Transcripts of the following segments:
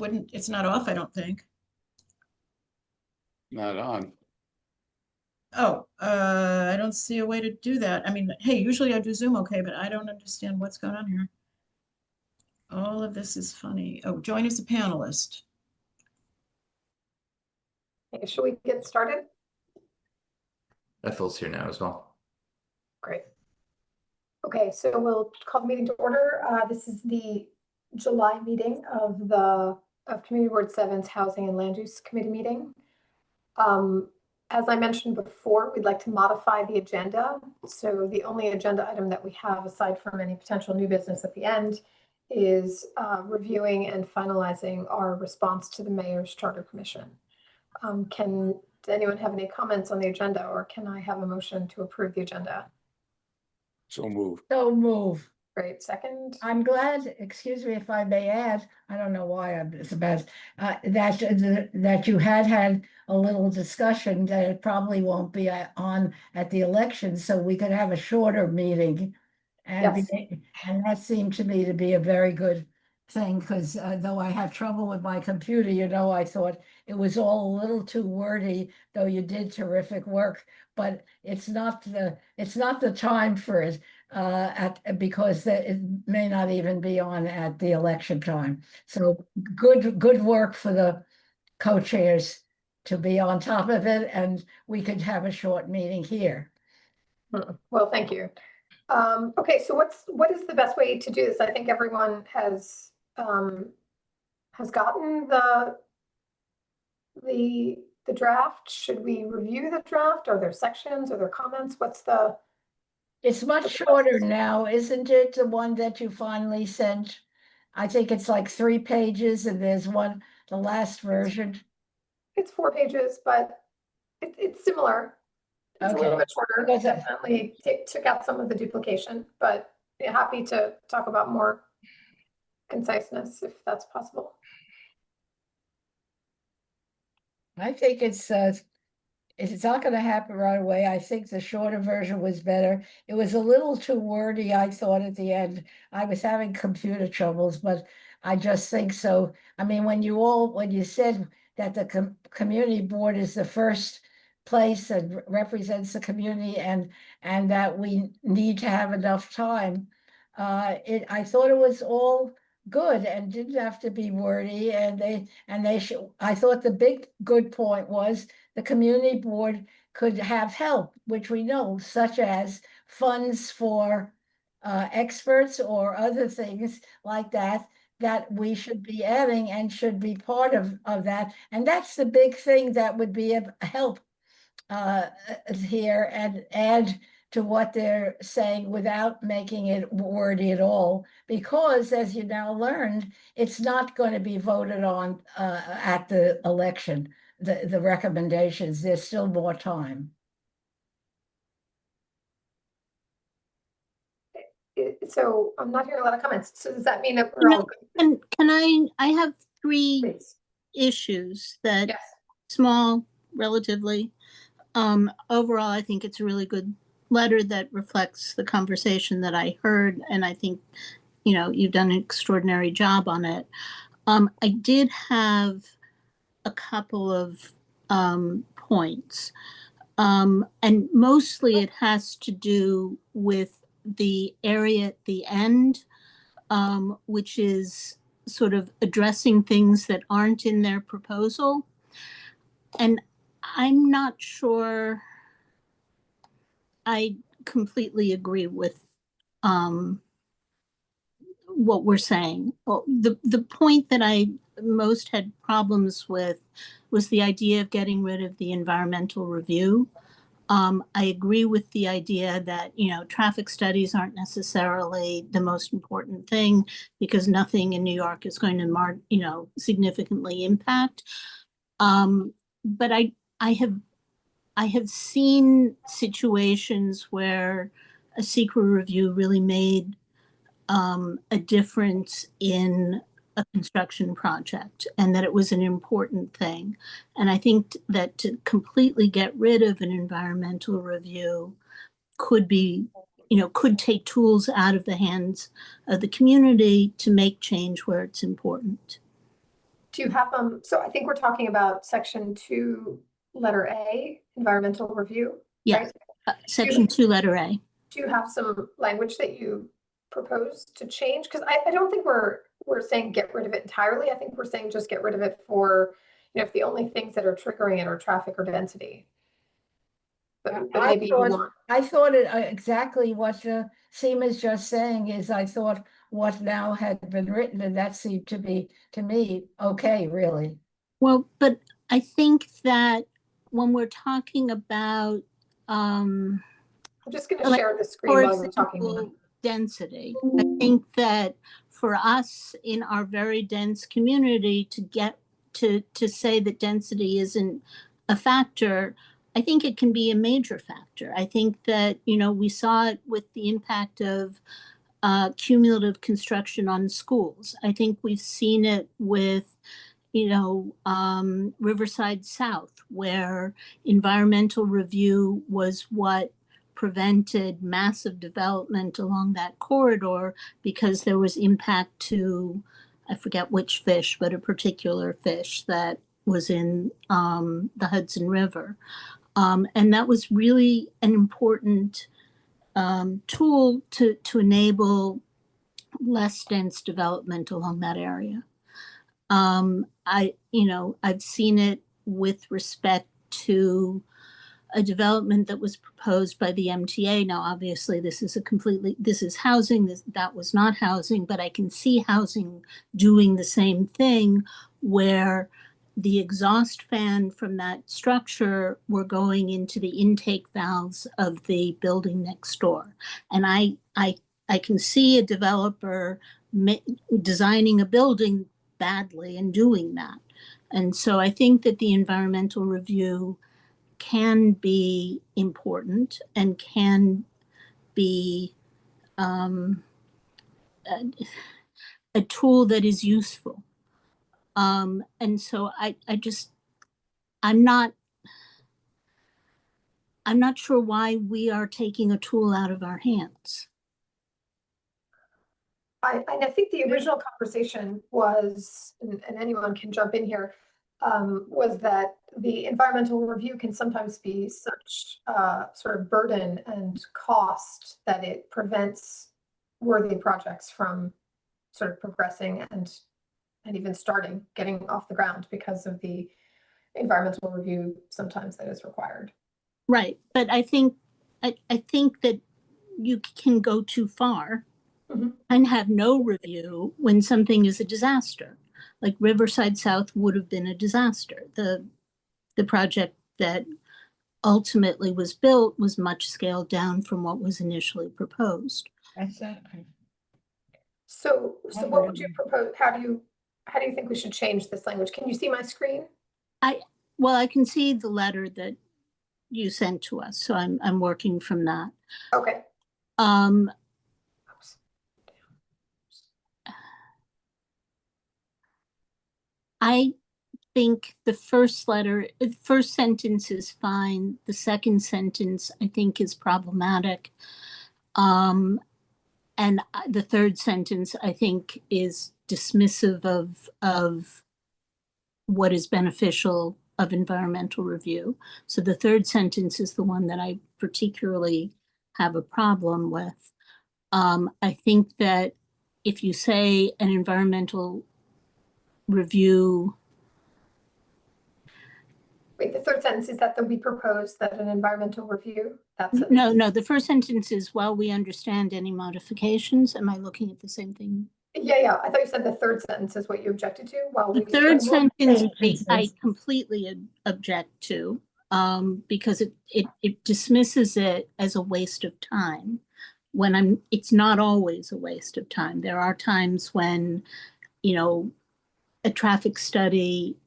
it's not off, I don't think. Not on. Oh, I don't see a way to do that. I mean, hey, usually I do Zoom okay, but I don't understand what's going on here. All of this is funny. Oh, join as a panelist. Okay, should we get started? Ethel's here now as well. Great. Okay, so we'll call the meeting to order. This is the July meeting of Community Board 7's Housing and Land Use Committee meeting. As I mentioned before, we'd like to modify the agenda. So the only agenda item that we have, aside from any potential new business at the end, is reviewing and finalizing our response to the Mayor's Charter Commission. Does anyone have any comments on the agenda, or can I have a motion to approve the agenda? So moved. So move. Great, second. I'm glad, excuse me if I may add, I don't know why it's about, that you had a little discussion that it probably won't be on at the election, so we could have a shorter meeting. And, Yes. and that seemed to me to be a very good thing, because though I had trouble with my computer, I thought it was all a little too wordy, though you did terrific work, but it's not the time for it. Because it may not even be on at the election time. So good work for the co-chairs to be on top of it, and we could have a short meeting here. Well, thank you. Okay, so what is the best way to do this? I think everyone has gotten the draft. Should we review the draft? Are there sections? Are there comments? It's much shorter now, isn't it? The one that you finally sent. I think it's like 3 pages, and there's the last version. It's 4 pages, but it's similar. It's a little bit shorter. Definitely took out some of the duplication, but happy to talk about more conciseness if that's possible. I think it's not going to happen right away. I think the shorter version was better. It was a little too wordy, I thought, at the end. I was having computer troubles, but I just think so. I mean, when you said that the community board is the first place that represents the community, and that we need to have enough time, I thought it was all good and didn't have to be wordy, I thought the big good point was the community board could have help, which we know, such as funds for experts or other things like that we should be adding and should be part of that. And that's the big thing that would be a help here, and add to what they're saying without making it wordy at all, because as you now learned, it's not going to be voted on at the election. The recommendations, there's still more time. So I'm not hearing a lot of comments. So does that mean that we're all good? Can I have 3 Please. issues that Yes. small relatively. Overall, I think it's a really good letter that reflects the conversation that I heard, and I think you've done an extraordinary job on it. I did have a couple of points, and mostly it has to do with the area at the end, which is sort of addressing things that aren't in their proposal. And I'm not sure I completely agree with what we're saying. Well, the point that I most had problems with was the idea of getting rid of the environmental review. I agree with the idea that, traffic studies aren't necessarily the most important thing, because nothing in New York is going to, significantly impact. But I have seen situations where a secret review really made a difference in a construction project, and that it was an important thing. And I think that to completely get rid of an environmental review could be, could take tools out of the hands of the community to make change where it's important. Do you have, so I think we're talking about section 2, letter A, environmental review, Yes. right? Section 2, letter A. Do you have some language that you propose to change? Because I don't think we're saying get rid of it entirely. I think we're saying just get rid of it for, if the only things that are triggering it are traffic or density. But maybe you want. I thought it exactly what Seema's just saying is, I thought what now had been written, and that seemed to be, to me, okay, really. Well, but I think that when we're talking about I'm just going to like, share the screen for while we're talking. example, density, I think that for us in our very dense community to get to say that density isn't a factor, I think it can be a major factor. I think that, we saw it with the impact of cumulative construction on schools. I think we've seen it with, Riverside South, where environmental review was what prevented massive development along that corridor because there was impact to, I forget which fish, but a particular fish that was in the Hudson River. And that was really an important tool to enable less dense development along that area. I've seen it with respect to a development that was proposed by the MTA. Now, obviously, this is housing, that was not housing, but I can see housing doing the same thing where the exhaust fan from that structure were going into the intake valves of the building next door. And I can see a developer designing a building badly and doing that. And so I think that the environmental review can be important and can be a tool that is useful. And so I'm not sure why we are taking a tool out of our hands. I think the original conversation was, and anyone can jump in here, was that the environmental review can sometimes be such sort of burden and cost that it prevents worthy projects from sort of progressing and even getting off the ground because of the environmental review sometimes that is required. Right, but I think that you can go too far and have no review when something is a disaster. Like Riverside South would have been a disaster. The project that ultimately was built was much scaled down from what was initially proposed. Exactly. So what would you propose? How do you think we should change this language? Can you see my screen? Well, I can see the letter that you sent to us, so I'm working from that. Okay. I think the first sentence is fine. The second sentence I think is problematic. And the third sentence I think is dismissive of what is beneficial of environmental review. So the third sentence is the one that I particularly have a problem with. I think that if you say an environmental review. Wait, the third sentence is that we propose that an environmental review. No. The first sentence is, while we understand any modifications. Am I looking at the same thing? Yeah. I thought you said the third sentence is what you objected to. The third sentence I completely object to, because it dismisses it as a waste of time. When it's not always a waste of time. There are times when, a traffic study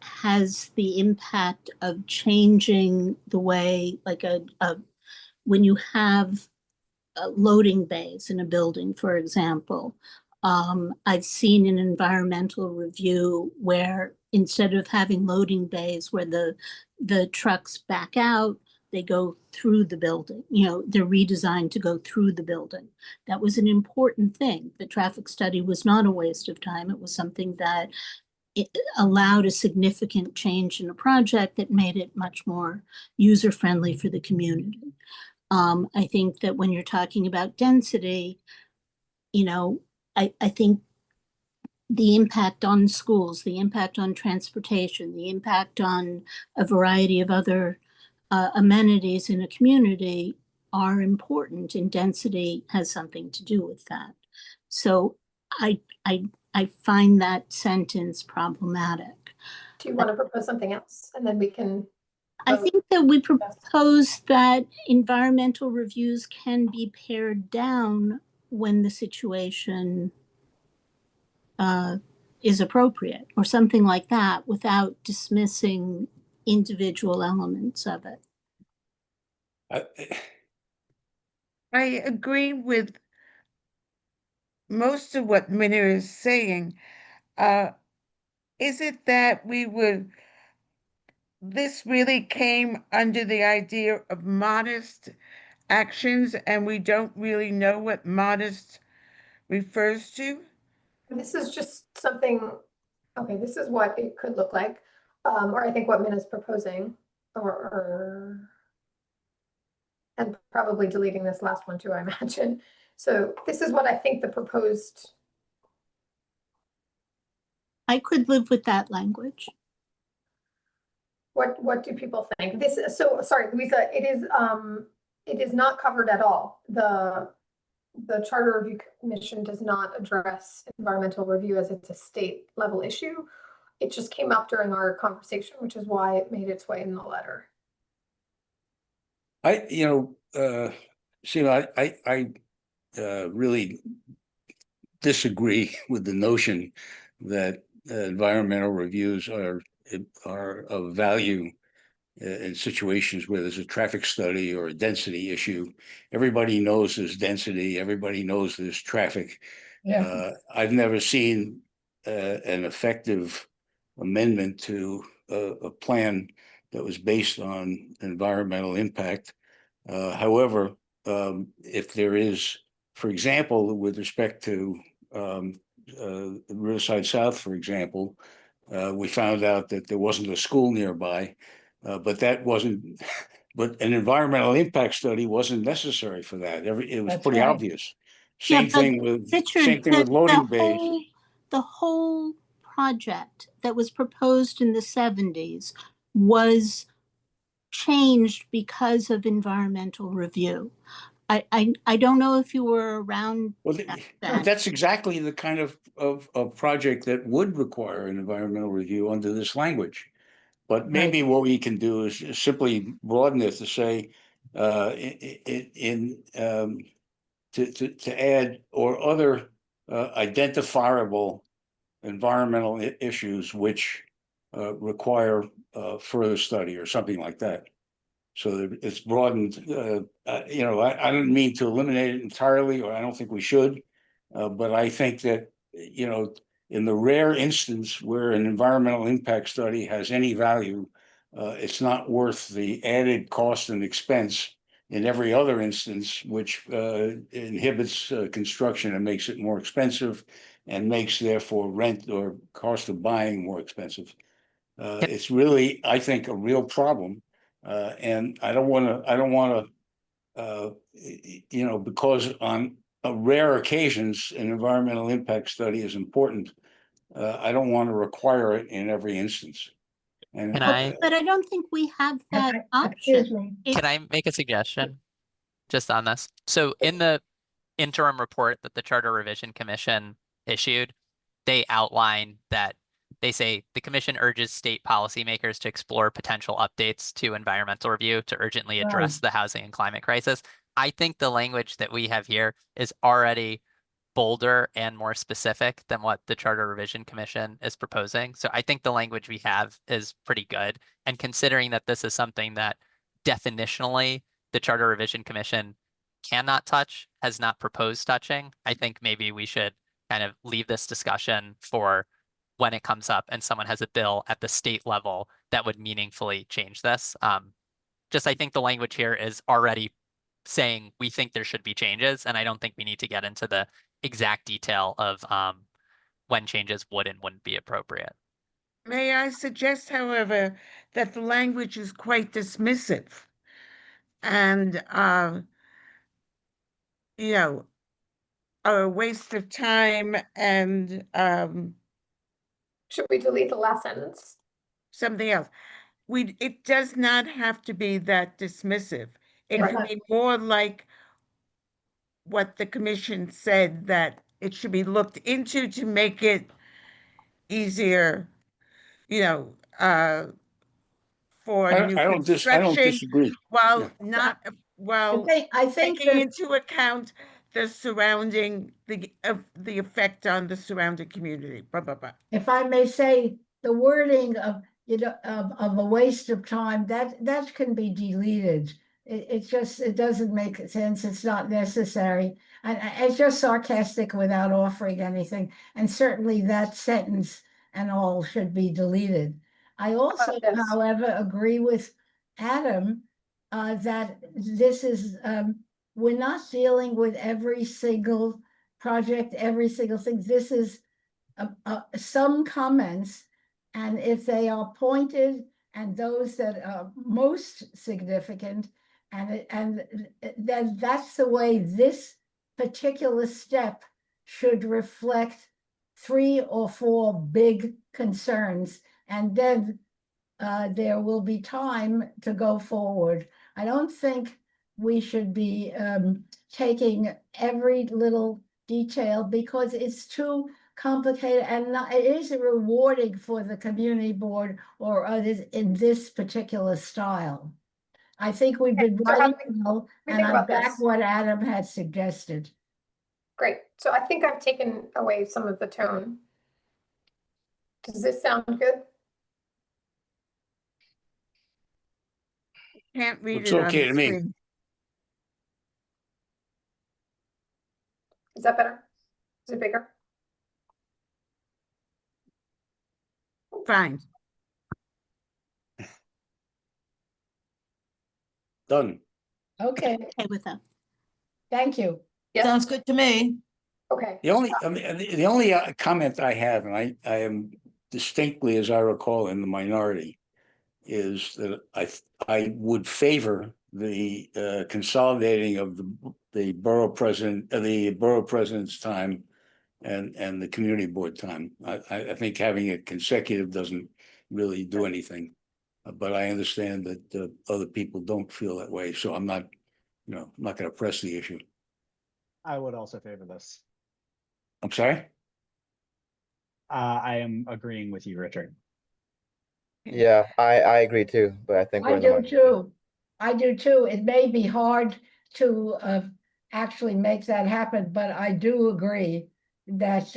has the impact of changing the way, like when you have loading bays in a building, for example. I've seen an environmental review where instead of having loading bays where the trucks back out, they go through the building. They're redesigned to go through the building. That was an important thing. The traffic study was not a waste of time. It was something that it allowed a significant change in a project that made it much more user-friendly for the community. I think that when you're talking about density, you know, I think the impact on schools, the impact on transportation, the impact on a variety of other amenities in a community are important, and density has something to do with that. So I find that sentence problematic. Do you want to propose something else? And then we can. I vote. think that we propose that environmental reviews can be pared down when the situation is appropriate, or something like that, without dismissing individual elements of it. I agree with most of what Minna is saying. Is it that this really came under the idea of modest actions, and we don't really know what modest refers to? This is just something, okay, this is what it could look like. Or I think what Minna's proposing, and probably deleting this last one too, I imagine. So this is what I think the proposed. I could live with that language. What do people think? This is, so sorry, Louisa, it is not covered at all. The Charter Review Commission does not address environmental review as it's a state level issue. It just came up during our conversation, which is why it made its way in the letter. Seema, I really disagree with the notion that environmental reviews are of value in situations where there's a traffic study or a density issue. Everybody knows there's density. Everybody knows there's traffic. Yeah. I've never seen an effective amendment to a plan that was based on environmental impact. However, if there is, for example, with respect to Riverside South, for example, we found out that there wasn't a school nearby, but that wasn't, but an environmental impact study wasn't necessary for that. It was That's pretty right. obvious. Yeah, Same but thing with Richard, loading bays. the whole project that was proposed in the 70s was changed because of environmental review. I don't know if you were around. Well, that's exactly the kind of project that would require an environmental review under this language. But maybe what we can do is simply broaden it to say to add or other identifiable environmental issues which require further study or something like that. So that it's broadened. I don't mean to eliminate it entirely, or I don't think we should, but I think that, in the rare instance where an environmental impact study has any value, it's not worth the added cost and expense in every other instance, which inhibits construction and makes it more expensive and makes therefore rent or cost of buying more expensive. It's really, I think, a real problem. And I don't want to, because on rare occasions, an environmental impact study is important. I don't want to require it in every instance. And But I don't think we have that Excuse option. me. Can I make a suggestion just on this? So in the interim report that the Charter Revision Commission issued, they outline that they say the commission urges state policymakers to explore potential updates to environmental review to urgently address the housing and climate crisis. I think the language that we have here is already bolder and more specific than what the Charter Revision Commission is proposing. So I think the language we have is pretty good. And considering that this is something that definitionally the Charter Revision Commission cannot touch, has not proposed touching, I think maybe we should kind of leave this discussion for when it comes up and someone has a bill at the state level that would meaningfully change this. I think the language here is already saying we think there should be changes, and I don't think we need to get into the exact detail of when changes would and wouldn't be appropriate. May I suggest, however, that the language is quite dismissive and, you know, a waste of time and Should we delete the last sentence? something else. It does not have to be that dismissive. It Right. could be more like what the commission said, that it should be looked into to make it easier, you know, for new I don't construction, disagree. while Yeah. not, I while think taking that into account the surrounding, the effect on the surrounding community, blah, blah, blah. if I may say, the wording of, of a waste of time, that can be deleted. It doesn't make sense. It's not necessary. And it's just sarcastic without offering anything. And certainly that sentence and all should be deleted. I also, Yes. however, agree with Adam that this is, we're not dealing with every single project, every single thing. This is some comments, and if they are pointed and those that are most significant, and then that's the way this particular step should reflect 3 or 4 big concerns, and then there will be time to go forward. I don't think we should be taking every little detail because it's too complicated, and it isn't rewarding for the community board or others in this particular style. I think we've been so how writing do well, we and think I about back this? what Adam had suggested. Great. So I think I've taken away some of the tone. Does this sound good? Can't read It's it on okay the to me. screen. Is that better? Is it bigger? Fine. Done. Okay, Okay with that. thank you. Yes. Sounds good to me. Okay. The only comment I have, and I am distinctly, as I recall, in the minority, is that I would favor the consolidating of the borough president's time and the community board time. I think having it consecutive doesn't really do anything. But I understand that other people don't feel that way, so I'm not going to press the issue. I would also favor this. I'm sorry? I am agreeing with you, Richard. Yeah, I agree too, but I think we're I in the do minority. too. I do too. It may be hard to actually make that happen, but I do agree that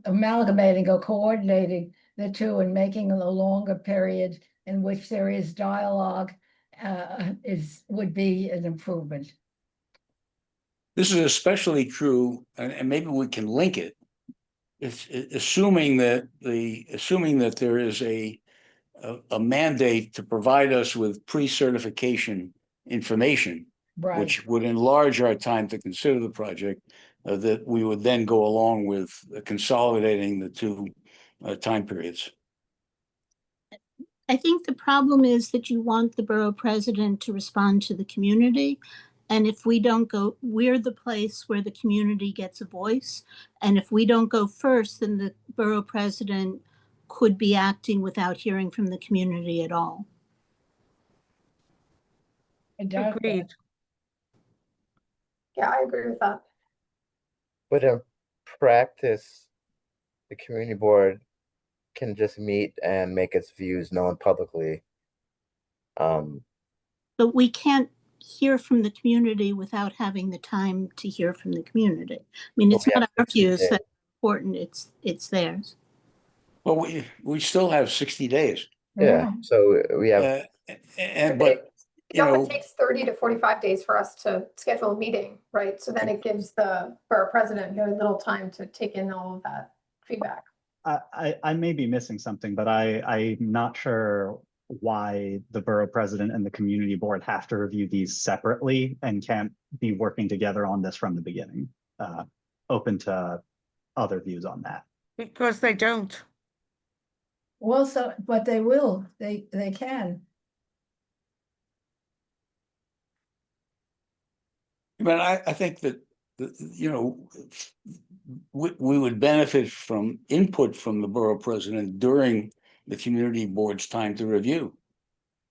amalgamating or coordinating the two and making a longer period in which there is dialogue would be an improvement. This is especially true, and maybe we can link it. If assuming that there is a mandate to provide us with pre-certification information, Right. which would enlarge our time to consider the project, that we would then go along with consolidating the two time periods. I think the problem is that you want the borough president to respond to the community. And if we don't go, we're the place where the community gets a voice. And if we don't go first, then the borough president could be acting without hearing from the community at all. Agreed. Yeah, I agree with that. But in practice, the community board can just meet and make its views known publicly. But we can't hear from the community without having the time to hear from the community. I mean, it's not our views that are important, it's theirs. Well, we still have 60 days. Yeah, so we have But It only takes 30 to 45 days for us to schedule a meeting, right? So then it gives the borough president very little time to take in all of that feedback. I may be missing something, but I'm not sure why the borough president and the community board have to review these separately and can't be working together on this from the beginning. Open to other views on that. Because they don't. Well, so, but they will, they can. But I think that, you know, we would benefit from input from the borough president during the community board's time to review.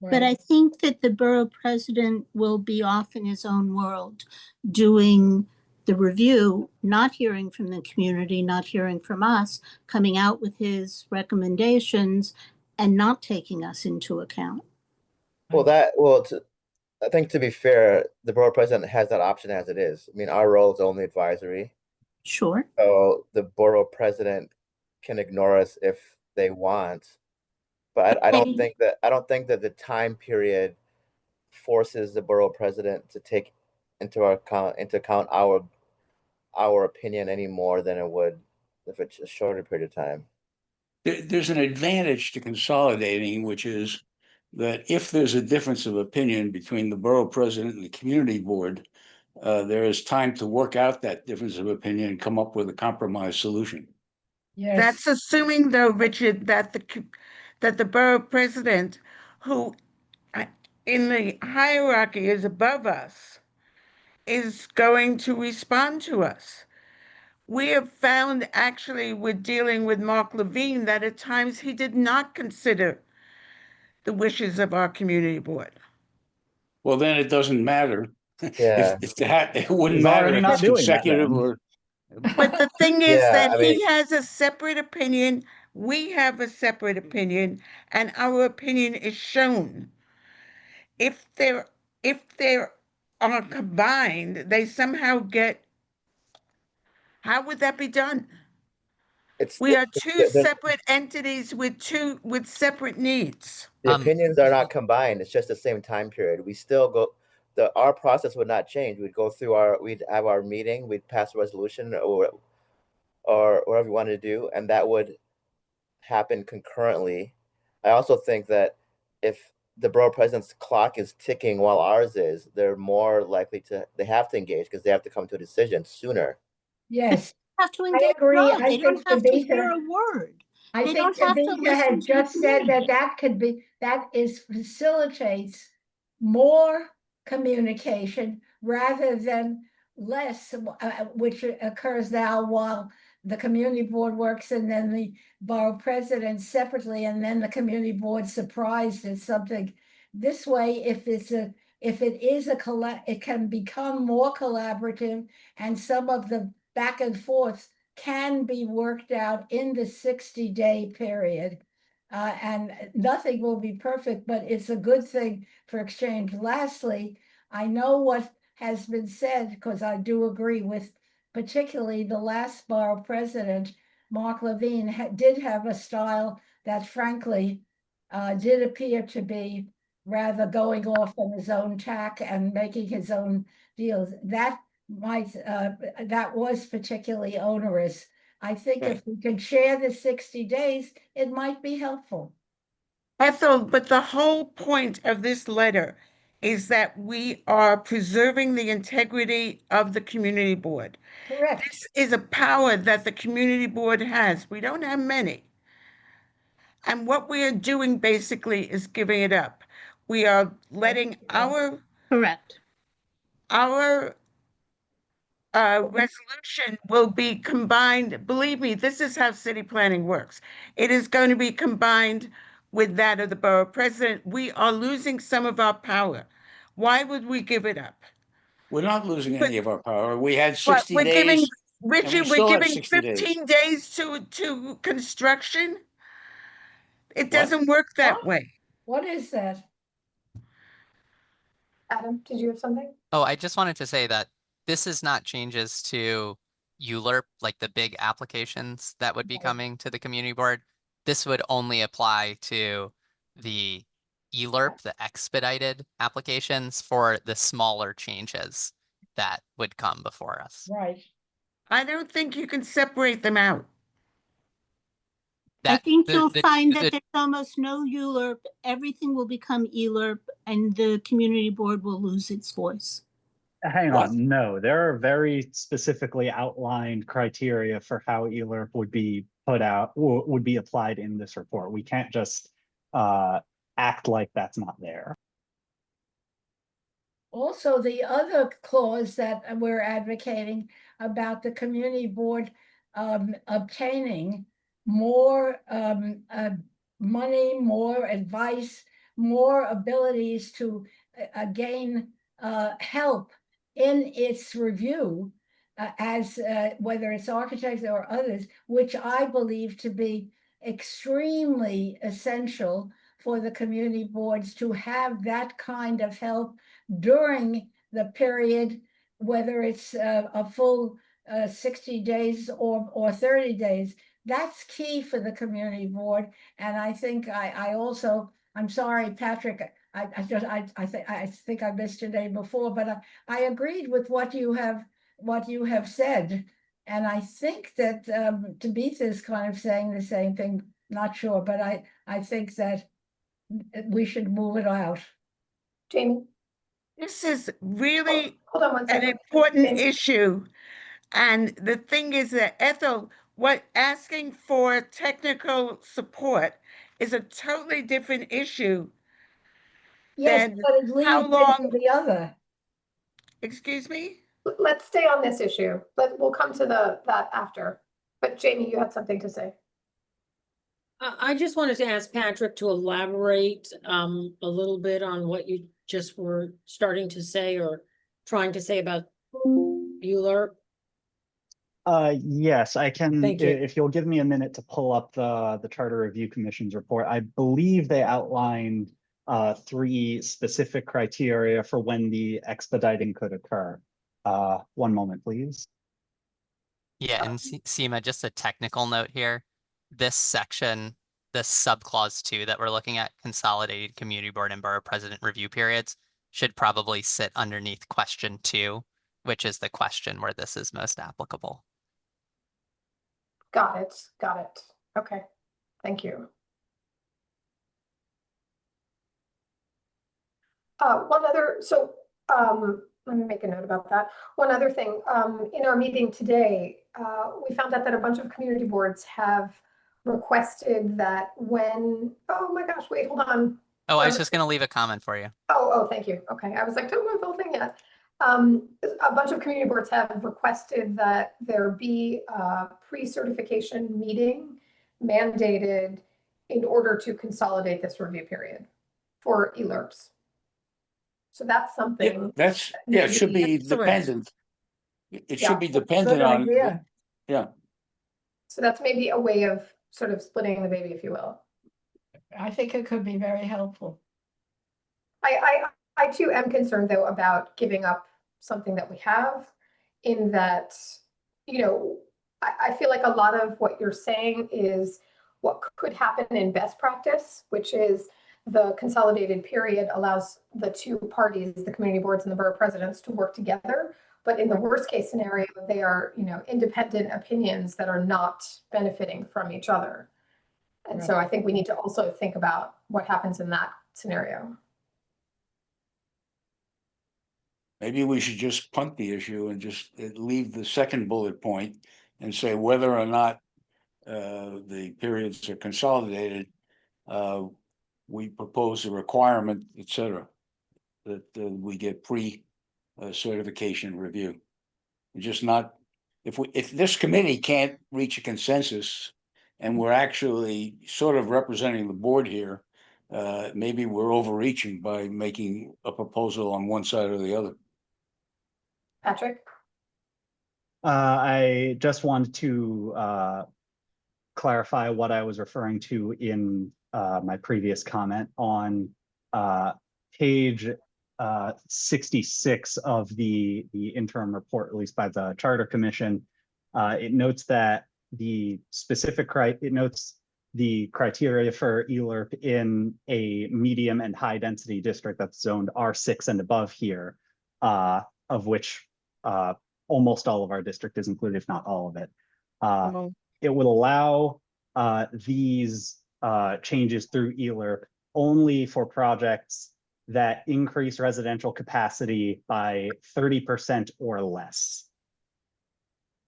But I think that the borough president will be off in his own world doing the review, not hearing from the community, not hearing from us, coming out with his recommendations and not taking us into account. Well, I think to be fair, the borough president has that option as it is. I mean, our role is only advisory. Sure. So the borough president can ignore us if they want. But I don't think that the time period forces the borough president to take into account our opinion any more than it would if it's a shorter period of time. There's an advantage to consolidating, which is that if there's a difference of opinion between the borough president and the community board, there is time to work out that difference of opinion and come up with a compromise solution. Yes. That's assuming, though, Richard, that the borough president, who in the hierarchy is above us, is going to respond to us. We have found, actually, with dealing with Mark Levine, that at times he did not consider the wishes of our community board. Well, then it doesn't matter. Yeah. It wouldn't He's matter already if not it's doing that consecutive then. or. But the thing is Yeah, that I mean- he has a separate opinion, we have a separate opinion, and our opinion is shown. If they're are combined, they somehow get. How would that be done? We are two separate entities with separate needs. The opinions are not combined. It's just the same time period. We still go. Our process would not change. We'd go through we'd have our meeting. We'd pass a resolution or whatever we wanted to do, and that would happen concurrently. I also think that if the borough president's clock is ticking while ours is, they're more likely they have to engage because they have to come to a decision sooner. Yes, Have to engage. agree. No, I they don't think have to Tibita- hear a word. I They think don't have to Tibita listen had to just the said community. that facilitates more communication rather than less, which occurs now while the community board works and then the borough president separately, and then the community board surprised at something. This way, if it is it can become more collaborative, and some of the back and forth can be worked out in the 60-day period. And nothing will be perfect, but it's a good thing for exchange. Lastly, I know what has been said, because I do agree with particularly the last borough president, Mark Levine, did have a style that frankly did appear to be rather going off on his own tack and making his own deals. That was particularly onerous. I think if we could share the 60 days, it might be helpful. Ethel, but the whole point of this letter is that we are preserving the integrity of the community board. Correct. This is a power that the community board has. We don't have many. And what we are doing basically is giving it up. We are letting Correct. our resolution will be combined. Believe me, this is how city planning works. It is going to be combined with that of the borough president. We are losing some of our power. Why would we give it up? We're not losing any of our power. We had But 60 we're giving, days. Richard, we we're still have giving 60 days. 15 days to construction. It What? doesn't work that What? way. What is that? Adam, did you have something? Oh, I just wanted to say that this is not changes to ULURP, like the big applications that would be Right. coming to the community board. This would only apply to the ELURP, the expedited applications for the smaller changes that would come before us. Right. I don't think you can separate them out. I think you'll find that there's almost no ULURP. Everything will become ELURP, and the community board will lose its voice. Hang What? on, no, there are very specifically outlined criteria for how ELURP would be put out, would be applied in this report. We can't just act like that's not there. Also, the other clause that we're advocating about the community board obtaining more money, more advice, more abilities to gain help in its review as whether it's architects or others, which I believe to be extremely essential for the community boards to have that kind of help during the period, whether it's a full 60 days or 30 days. That's key for the community board. And I think I also, I'm sorry, Patrick, I think I missed your name before, but I agreed with what you have said. And I think that Tibita is kind of saying the same thing, not sure, but I think that we should move it out. Jami? This is really Hold on one an second. important Jami? issue. And the thing is that Ethel, what asking for technical support is a totally different issue. Yes, Then but it leads how long- into the other. Excuse me? Let's stay on this issue, but we'll come to that after. But Jami, you had something to say. I just wanted to ask Patrick to elaborate a little bit on what you just were starting to say or trying to say about Euler. Yes, I can. Thank you. If you'll give me a minute to pull up the Charter Review Commission's report, I believe they outlined 3 specific criteria for when the expediting could occur. One moment, please. Yeah, and Seema, just a technical note here. This section, this subclause 2 that we're looking at, consolidated community board and borough president review periods, should probably sit underneath question 2, which is the question where this is most applicable. Got it. Okay, thank you. One other, so let me make a note about that. One other thing, in our meeting today, we found out that a bunch of community boards have requested that when, oh my gosh, wait, hold on. Oh, I was just going to leave a comment for you. Oh, thank you. Okay, I was like, don't move the whole thing yet. A bunch of community boards have requested that there be a pre-certification meeting mandated in order to consolidate this review period for alerts. So that's Yeah, something. that's, yeah, it should be Excellent. dependent. It should be Yeah. dependent Good on, idea. yeah. So that's maybe a way of sort of splitting the baby, if you will. I think it could be very helpful. I too am concerned though about giving up something that we have, in that, you know, I feel like a lot of what you're saying is what could happen in best practice, which is the consolidated period allows the 2 parties, the community boards and the borough presidents, to work together. But in the worst case scenario, they are, you know, independent opinions that are not benefiting from each other. And so I think we need to also think about what happens in that scenario. Maybe we should just punt the issue and just leave the second bullet point and say whether or not the periods are consolidated. We propose a requirement, et cetera, that we get certification review. Just not, if this committee can't reach a consensus and we're actually sort of representing the board here, maybe we're overreaching by making a proposal on one side or the other. Patrick? I just wanted to clarify what I was referring to in my previous comment on page 66 of the interim report released by the Charter Commission. It notes that the criteria for ELERP in a medium and high density district that's zoned R6 and above here, of which almost all of our district is included, if not all of it. It would allow these changes through ELERP only for projects that increase residential capacity by 30% or less.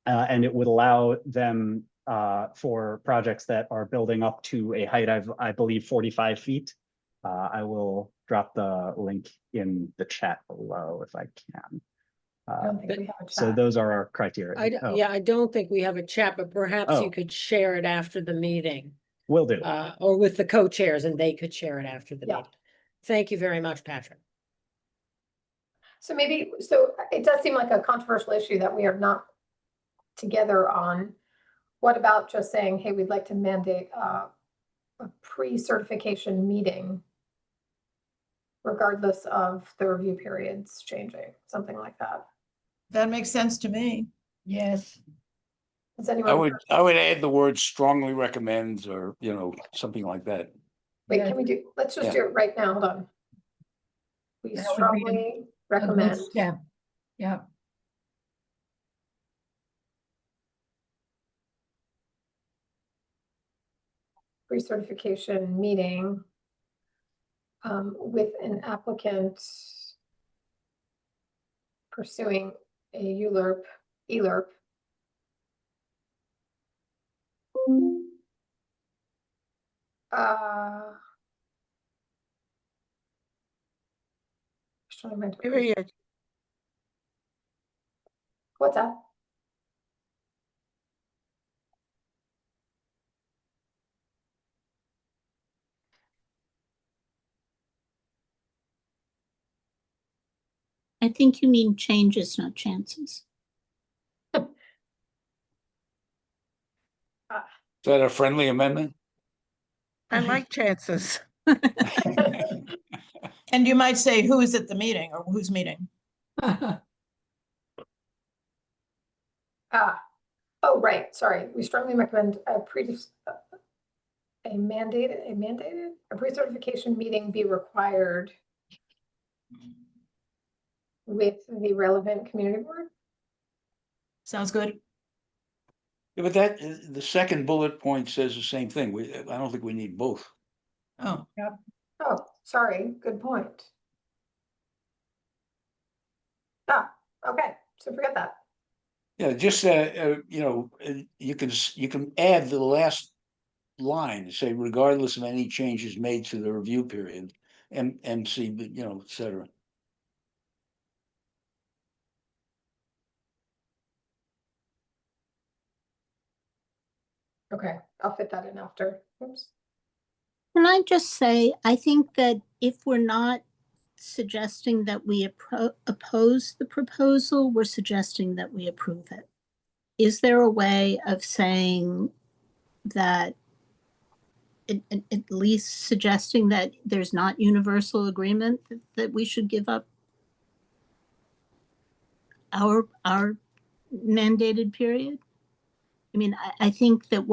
And it would allow them for projects that are building up to a height of, I believe, 45 feet. I will drop the link in the chat below if I can. I don't think we have a So chat. those are our criteria. Oh, Yeah, I don't think we have a chat, but perhaps you Oh. could share it after the meeting. will do. Or with the co-chairs and they could share it after the Yeah. meeting. Thank you very much, Patrick. So maybe, so it does seem like a controversial issue that we are not together on. What about just saying, hey, we'd like to mandate a pre-certification meeting regardless of the review periods changing, something like that? That makes sense to me. Yes. Does anyone? I would add the word strongly recommends, or, something like that. Wait, Yeah. can we do, let's just Yeah. do it right now, hold on. We That would be strongly A good recommend. step. Yeah. Pre-certification meeting with an applicant pursuing a ELERP. Period. What's that? I think you mean changes, not chances. Is that a friendly amendment? I like chances. And you might say, who is at the meeting or who's meeting? Oh, right, sorry. We strongly recommend a pre-certification meeting be required with the relevant community board. Sounds good. Yeah, but the second bullet point says the same thing. I don't think we need both. Oh, Oh, sorry, good point. Okay, so forget that. Yeah, just, you can add the last line, say regardless of any changes made to the review period, MCB, et cetera. Okay, I'll fit that in after. Oops. Can I just say, I think that if we're not suggesting that we oppose the proposal, we're suggesting that we approve it. Is there a way of saying that, at least suggesting that there's not universal agreement that we should give up our mandated period? I mean, I think that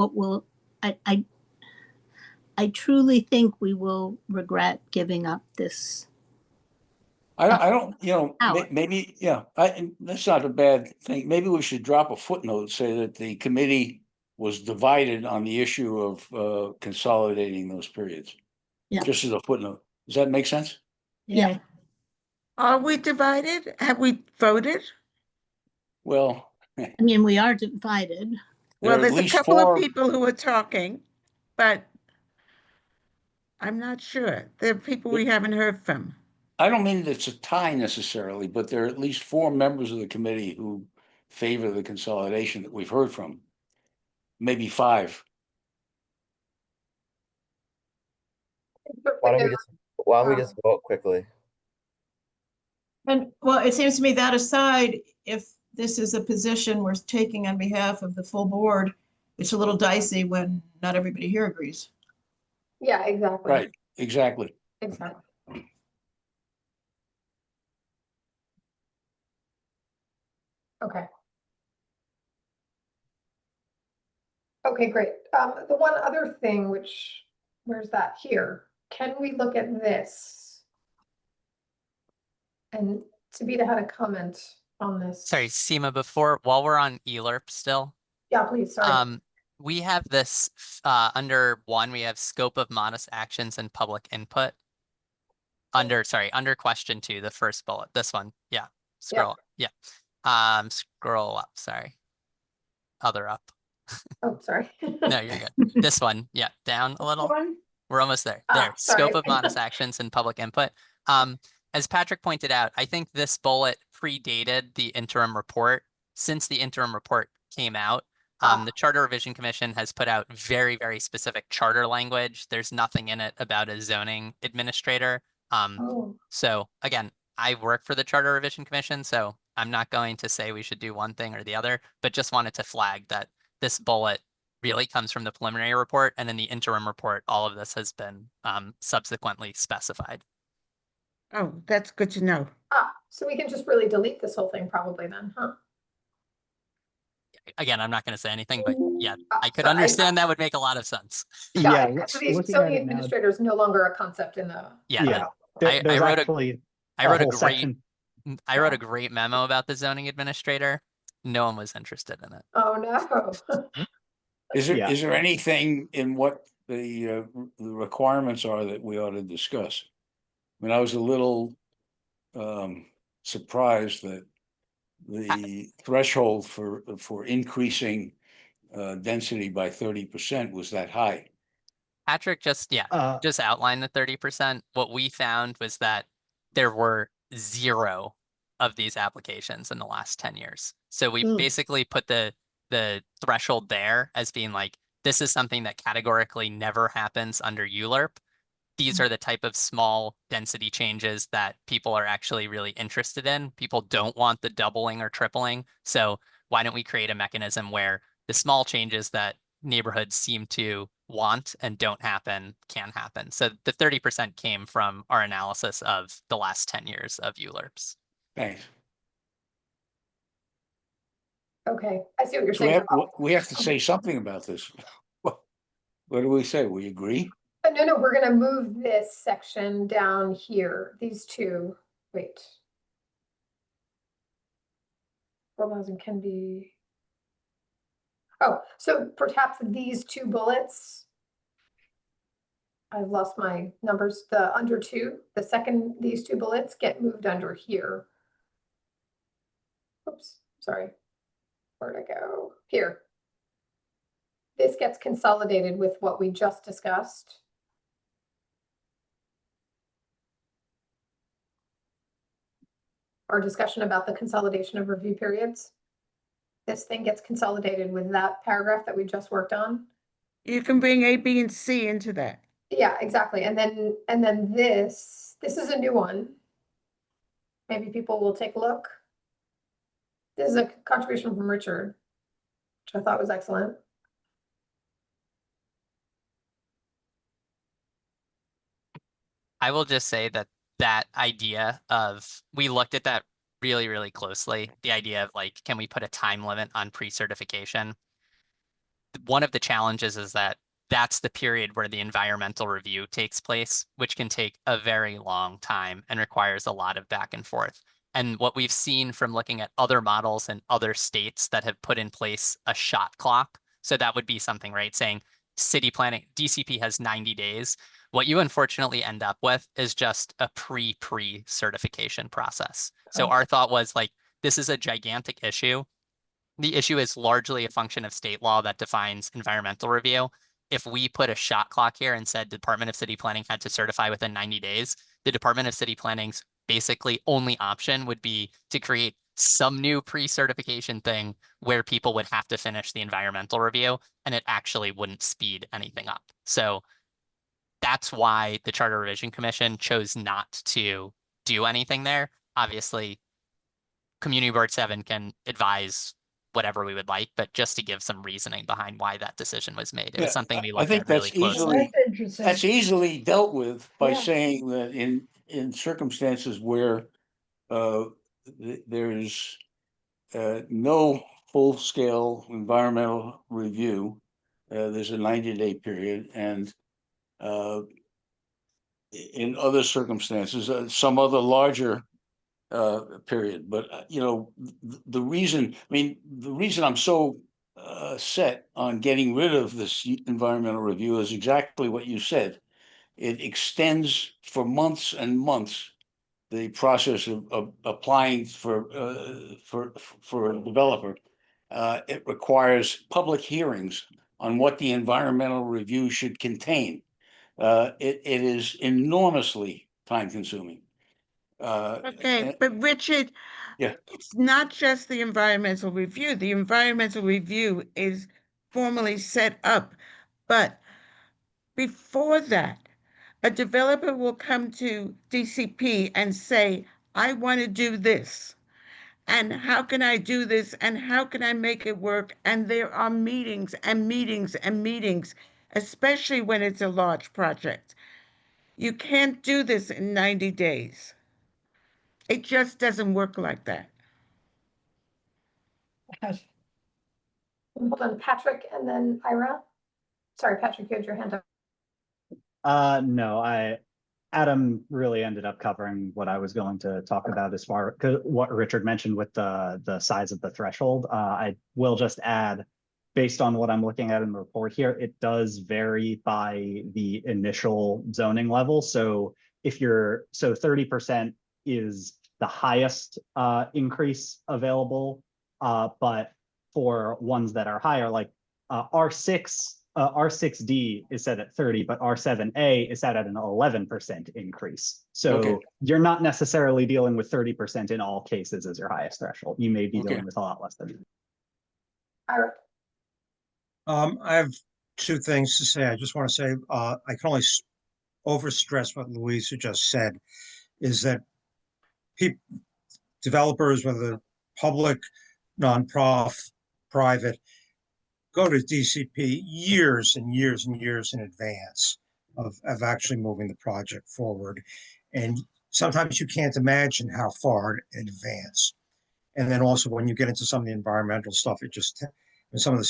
I truly think we will regret giving up this. I don't, Hour. maybe, that's not a bad thing. Maybe we should drop a footnote, say that the committee was divided on the issue of consolidating those periods. Yeah. Just as a footnote. Does that make sense? Yeah. Are we divided? Have we voted? Well, I mean, we are divided. there Well, are at there's a least couple of 4. people who are talking, but I'm not sure. There are people we haven't heard from. I don't mean it's a tie necessarily, but there are at least 4 members of the committee who favor the consolidation that we've heard from. Maybe 5. Why don't we just vote quickly? and well, it seems to me that aside, if this is a position we're taking on behalf of the full board, it's a little dicey when not everybody here agrees. Yeah, exactly. Right, exactly. Exactly. Okay. Okay, great. The one other thing where's that here? Can we look at this? And Tibita had a comment on this. Sorry, Seema, while we're on ELERP still, Yeah, please, sorry. we have this, under 1, we have scope of modest actions and public input. Under question 2, the first bullet, this one, yeah, scroll up, sorry, other up. Oh, sorry. No, you're good. This one, yeah, down a little. One? We're almost there. Ah, There, sorry. scope of modest actions and public input. As Patrick pointed out, I think this bullet predated the interim report. Since the interim report came out, the Charter Revision Commission has put out very, very specific charter language. There's nothing in it about a zoning administrator. Oh, So again, I work for the Charter Revision Commission, so I'm not going to say we should do one thing or the other, but just wanted to flag that this bullet really comes from the preliminary report, and in the interim report, all of this has been subsequently specified. Oh, that's good to know. so we can just really delete this whole thing probably then, huh? Again, I'm not going to say anything, but yeah, I could So understand that would make a lot of sense. Got Yeah, it. So the looking zoning at it now, administrator is no longer a concept in the. Yeah, yeah, I there's wrote actually I wrote a whole great section. I wrote a great memo about the zoning administrator. No one was interested in it. Oh, no. Is there, Yeah. is there anything in what the requirements are that we ought to discuss? I mean, I was a little surprised that the threshold for increasing density by 30% was that high. Patrick just just outlined the 30%. What we found was that there were 0 of these applications in the last 10 years. So we basically put the threshold there as being like, this is something that categorically never happens under ULURP. These are the type of small density changes that people are actually really interested in. People don't want the doubling or tripling. So why don't we create a mechanism where the small changes that neighborhoods seem to want and don't happen can happen? So the 30% came from our analysis of the last 10 years of ULURPs. Thanks. Okay, I see what you're So we saying. have to say something about this. What do we say? We agree? No, we're gonna move this section down here, these two, wait. 4,000 can be. Oh, so perhaps these 2 bullets. I've lost my numbers, the under 2, the second, these 2 bullets get moved under here. Oops, sorry. Where'd I go? Here. This gets consolidated with what we just discussed. Our discussion about the consolidation of review periods. This thing gets consolidated with that paragraph that we just worked on. You can bring A, B, and C into that. Yeah, exactly. And then this is a new one. Maybe people will take a look. This is a contribution from Richard, which I thought was excellent. I will just say that that idea of, we looked at that really, really closely. The idea of like, can we put a time limit on pre-certification? One of the challenges is that that's the period where the environmental review takes place, which can take a very long time and requires a lot of back and forth. And what we've seen from looking at other models in other states that have put in place a shot clock. So that would be something, right? Saying city planning, DCP has 90 days. What you unfortunately end up with is just a pre-certification process. So our thought was like, this is a gigantic issue. The issue is largely a function of state law that defines environmental review. If we put a shot clock here and said Department of City Planning had to certify within 90 days, the Department of City Planning's basically only option would be to create some new pre-certification thing where people would have to finish the environmental review, and it actually wouldn't speed anything up. So that's why the Charter Revision Commission chose not to do anything there. Obviously, Community Board 7 can advise whatever we would like, but just to give some reasoning behind why that decision was made. It was something we looked at really closely. That's interesting. That's easily dealt with by Yeah. saying that in circumstances where there's no full-scale environmental review, there's a 90-day period, and in other circumstances, some other larger period. But the reason I'm so set on getting rid of this environmental review is exactly what you said. It extends for months and months the process of applying for a developer, it requires public hearings on what the environmental review should contain. It is enormously time consuming. Okay, but Richard, Yeah. it's not just the environmental review. The environmental review is formally set up, but before that, a developer will come to DCP and say, I want to do this. And how can I do this? And how can I make it work? And there are meetings and meetings and meetings, especially when it's a large project. You can't do this in 90 days. It just doesn't work like that. Hold on, Patrick and then Ira. Sorry, Patrick, you had your hand up. No, Adam really ended up covering what I was going to talk about as far as what Richard mentioned with the size of the threshold. I will just add, based on what I'm looking at in the report here, it does vary by the initial zoning level. So if you're, so 30% is the highest increase available, but for ones that are higher, like R6D is set at 30, but R7A is set at an 11% increase. So Okay. you're not necessarily dealing with 30% in all cases as your highest threshold. You may be Okay. dealing with a lot less than that. Ira. I have two things to say. I just want to say, I can only overstress what Louisa just said, is that developers, whether public, nonprofit, private, go to DCP years and years and years in advance of actually moving the project forward. And sometimes you can't imagine how far in advance. And then also when you get into some of the environmental stuff, it just, and some of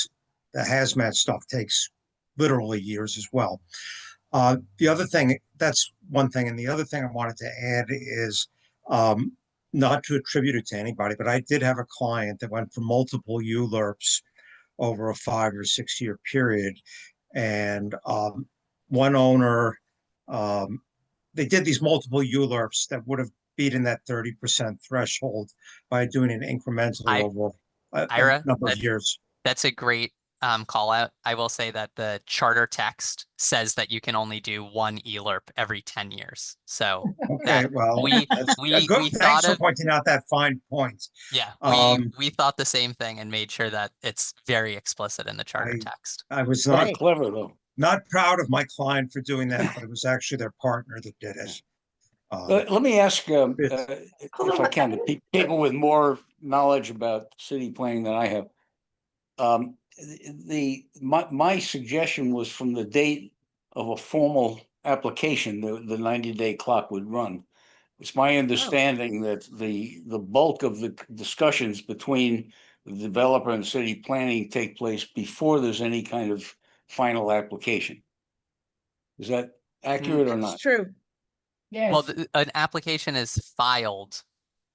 the hazmat stuff takes literally years as well. The other thing, that's one thing. And the other thing I wanted to add is, not to attribute it to anybody, but I did have a client that went for multiple ULURPs over a 5 or 6 year period. And one owner, they did these multiple ULURPs that would have beaten that 30% threshold by doing it incrementally over a Ira, number of years. That's a great call out. I will say that the charter text says that you can only do one ELURP every 10 years. So Okay, that well, we thanks thought for of, pointing out that fine point. yeah, Um, we thought the same thing and made sure that it's very explicit in the charter I- text. I was Not not clever though. proud of my client for doing that, but it was actually their partner that did it. Let me ask, Hold if on I one can, second. the people with more knowledge about city planning than I have. My suggestion was from the date of a formal application, the 90-day clock would run. It's my understanding that the bulk of the discussions between the developer and city planning take place before there's any kind of final application. Is that accurate or It's not? true. Well, Yes, an application is filed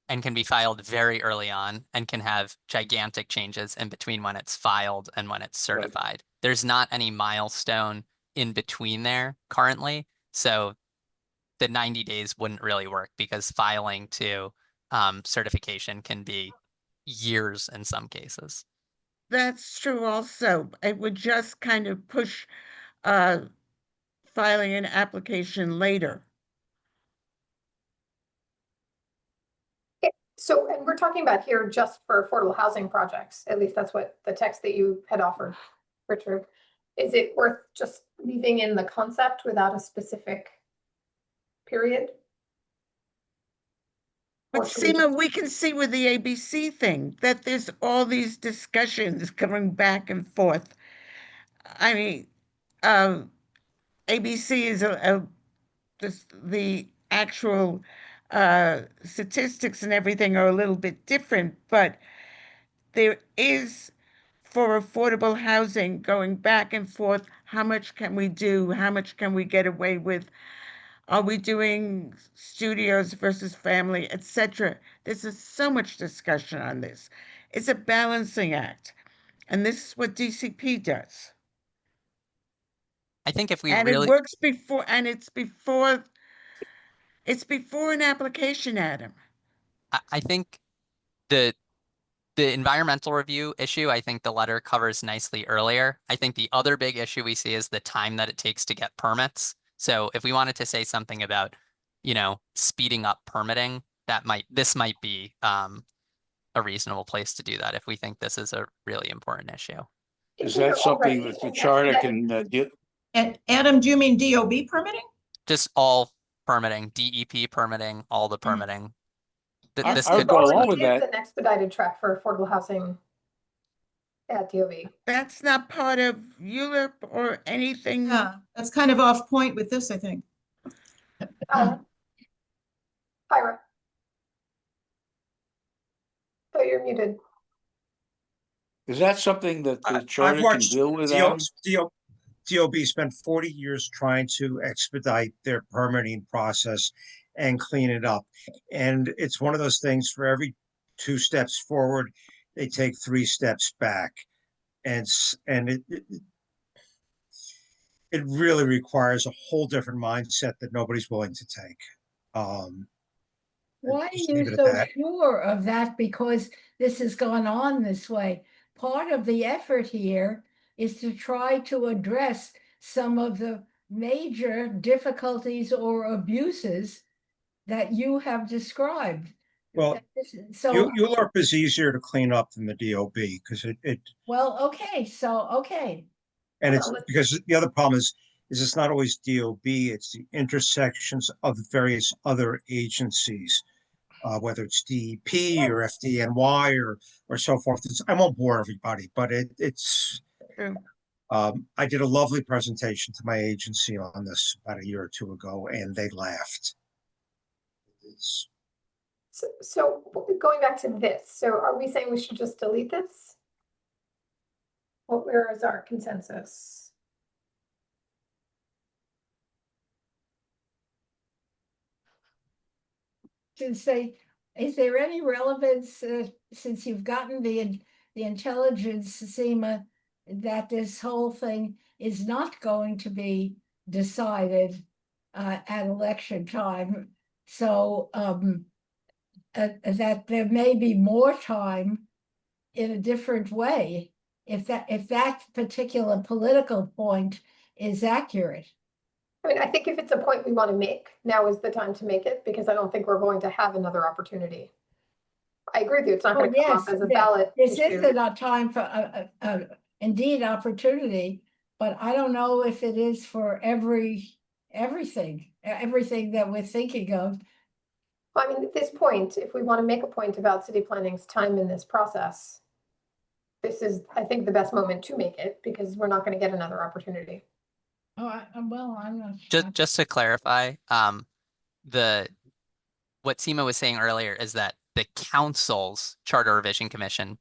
and can be filed very early on and can have gigantic changes in between when it's filed and when it's Right. certified. There's not any milestone in between there currently. So the 90 days wouldn't really work because filing to certification can be years in some cases. That's true also. It would just kind of push filing an application later. So, and we're talking about here just for affordable housing projects, at least that's what the text that you had offered, Richard. Is it worth just leaving in the concept without a specific period? But Or should we Seema, just- we can see with the ABC thing that there's all these discussions coming back and forth. I mean, ABC is the actual statistics and everything are a little bit different, but there is for affordable housing going back and forth. How much can we do? How much can we get away with? Are we doing studios versus family, etc.? There's so much discussion on this. It's a balancing act. And this is what DCP does. I think if we And really, it works before, and it's before an application, Adam. I think the the environmental review issue, I think the letter covers nicely earlier. I think the other big issue we see is the time that it takes to get permits. So if we wanted to say something about, you know, speeding up permitting, this might be a reasonable place to do that if we think this is a really important issue. Is Here that something already, that the and charter that- can do? And Adam, do you mean DOB permitting? Just all permitting, DEP permitting, all the Mm. permitting. I- This I would could go be along some- with It is that. an expedited track for affordable housing at DOB. That's not part of ULURP or anything. Yeah, that's kind of off point with this, I think. Ira. Oh, you're muted. Is that something that the I've charter can watched deal with, Adam? DOB spent 40 years trying to expedite their permitting process and clean it up. And it's one of those things, for every 2 steps forward, they take 3 steps back. And it really requires a whole different mindset that nobody's willing to take. Why are Just you leave it at so that. sure of that? Because this has gone on this way. Part of the effort here is to try to address some of the major difficulties or abuses that you have described. Well, So, ULURP is easier to clean up than the DOB because well, okay, and it's because the other problem is it's not always DOB, it's the intersections of various other agencies, whether it's DEP or FDNY or so forth. I won't bore everybody, but it's. True. I did a lovely presentation to my agency on this about a year or 2 ago, and they laughed. So going back to this, so are we saying we should just delete this? Where is our consensus? is there any relevance, since you've gotten the intelligence, Seema, that this whole thing is not going to be decided at election time? So that there may be more time in a different way if that particular political point is accurate. I mean, I think if it's a point we want to make, now is the time to make it, because I don't think we're going to have another opportunity. I agree with you. It's not going to come up as a ballot This issue. is a time for indeed opportunity, but I don't know if it is for everything that we're thinking of. I mean, at this point, if we want to make a point about city planning's time in this process, this is, I think, the best moment to make it, because we're not going to get another opportunity. Oh, well, I'm not. Just to clarify, what Seema was saying earlier is that the council's charter revision commission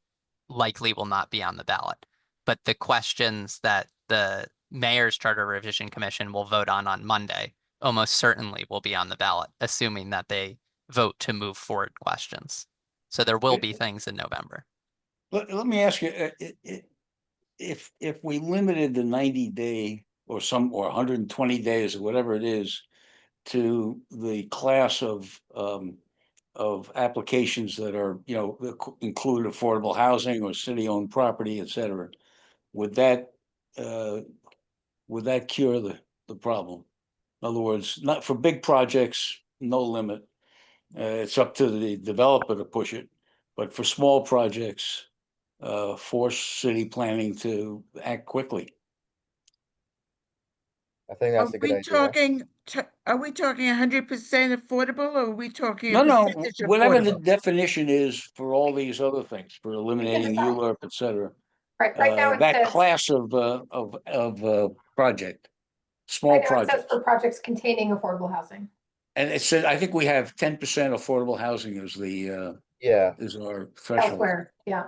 likely will not be on the ballot, but the questions that the mayor's charter revision commission will vote on Monday almost certainly will be on the ballot, assuming that they vote to move forward questions. So there will be things in November. Let me ask you, if we limited the 90-day or 120 days or whatever it is to the class of applications that are, include affordable housing or city-owned property, et cetera, would that cure the problem? In other words, not for big projects, no limit. It's up to the developer to push it, but for small projects, force city planning to act quickly. I think that's a good idea. Are we talking 100% affordable, or are we talking a No, percentage whatever the affordable? definition is for all these other things, for eliminating decide. ULURP, et cetera. Right now it That says, class of project, small right now it says projects. for projects containing affordable housing. And it said, I think we have 10% affordable housing as the is our threshold. Elsewhere, yeah.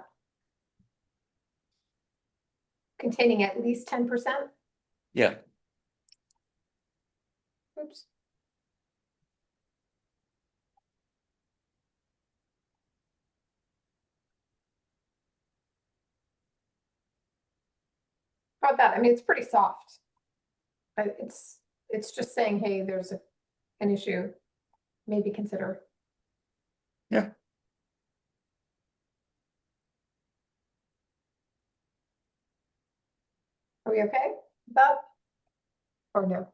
Containing at least 10%. Yeah. Oops. How about that? I mean, it's pretty soft. It's just saying, hey, there's an issue, maybe consider. Yeah. we okay with that? Or no?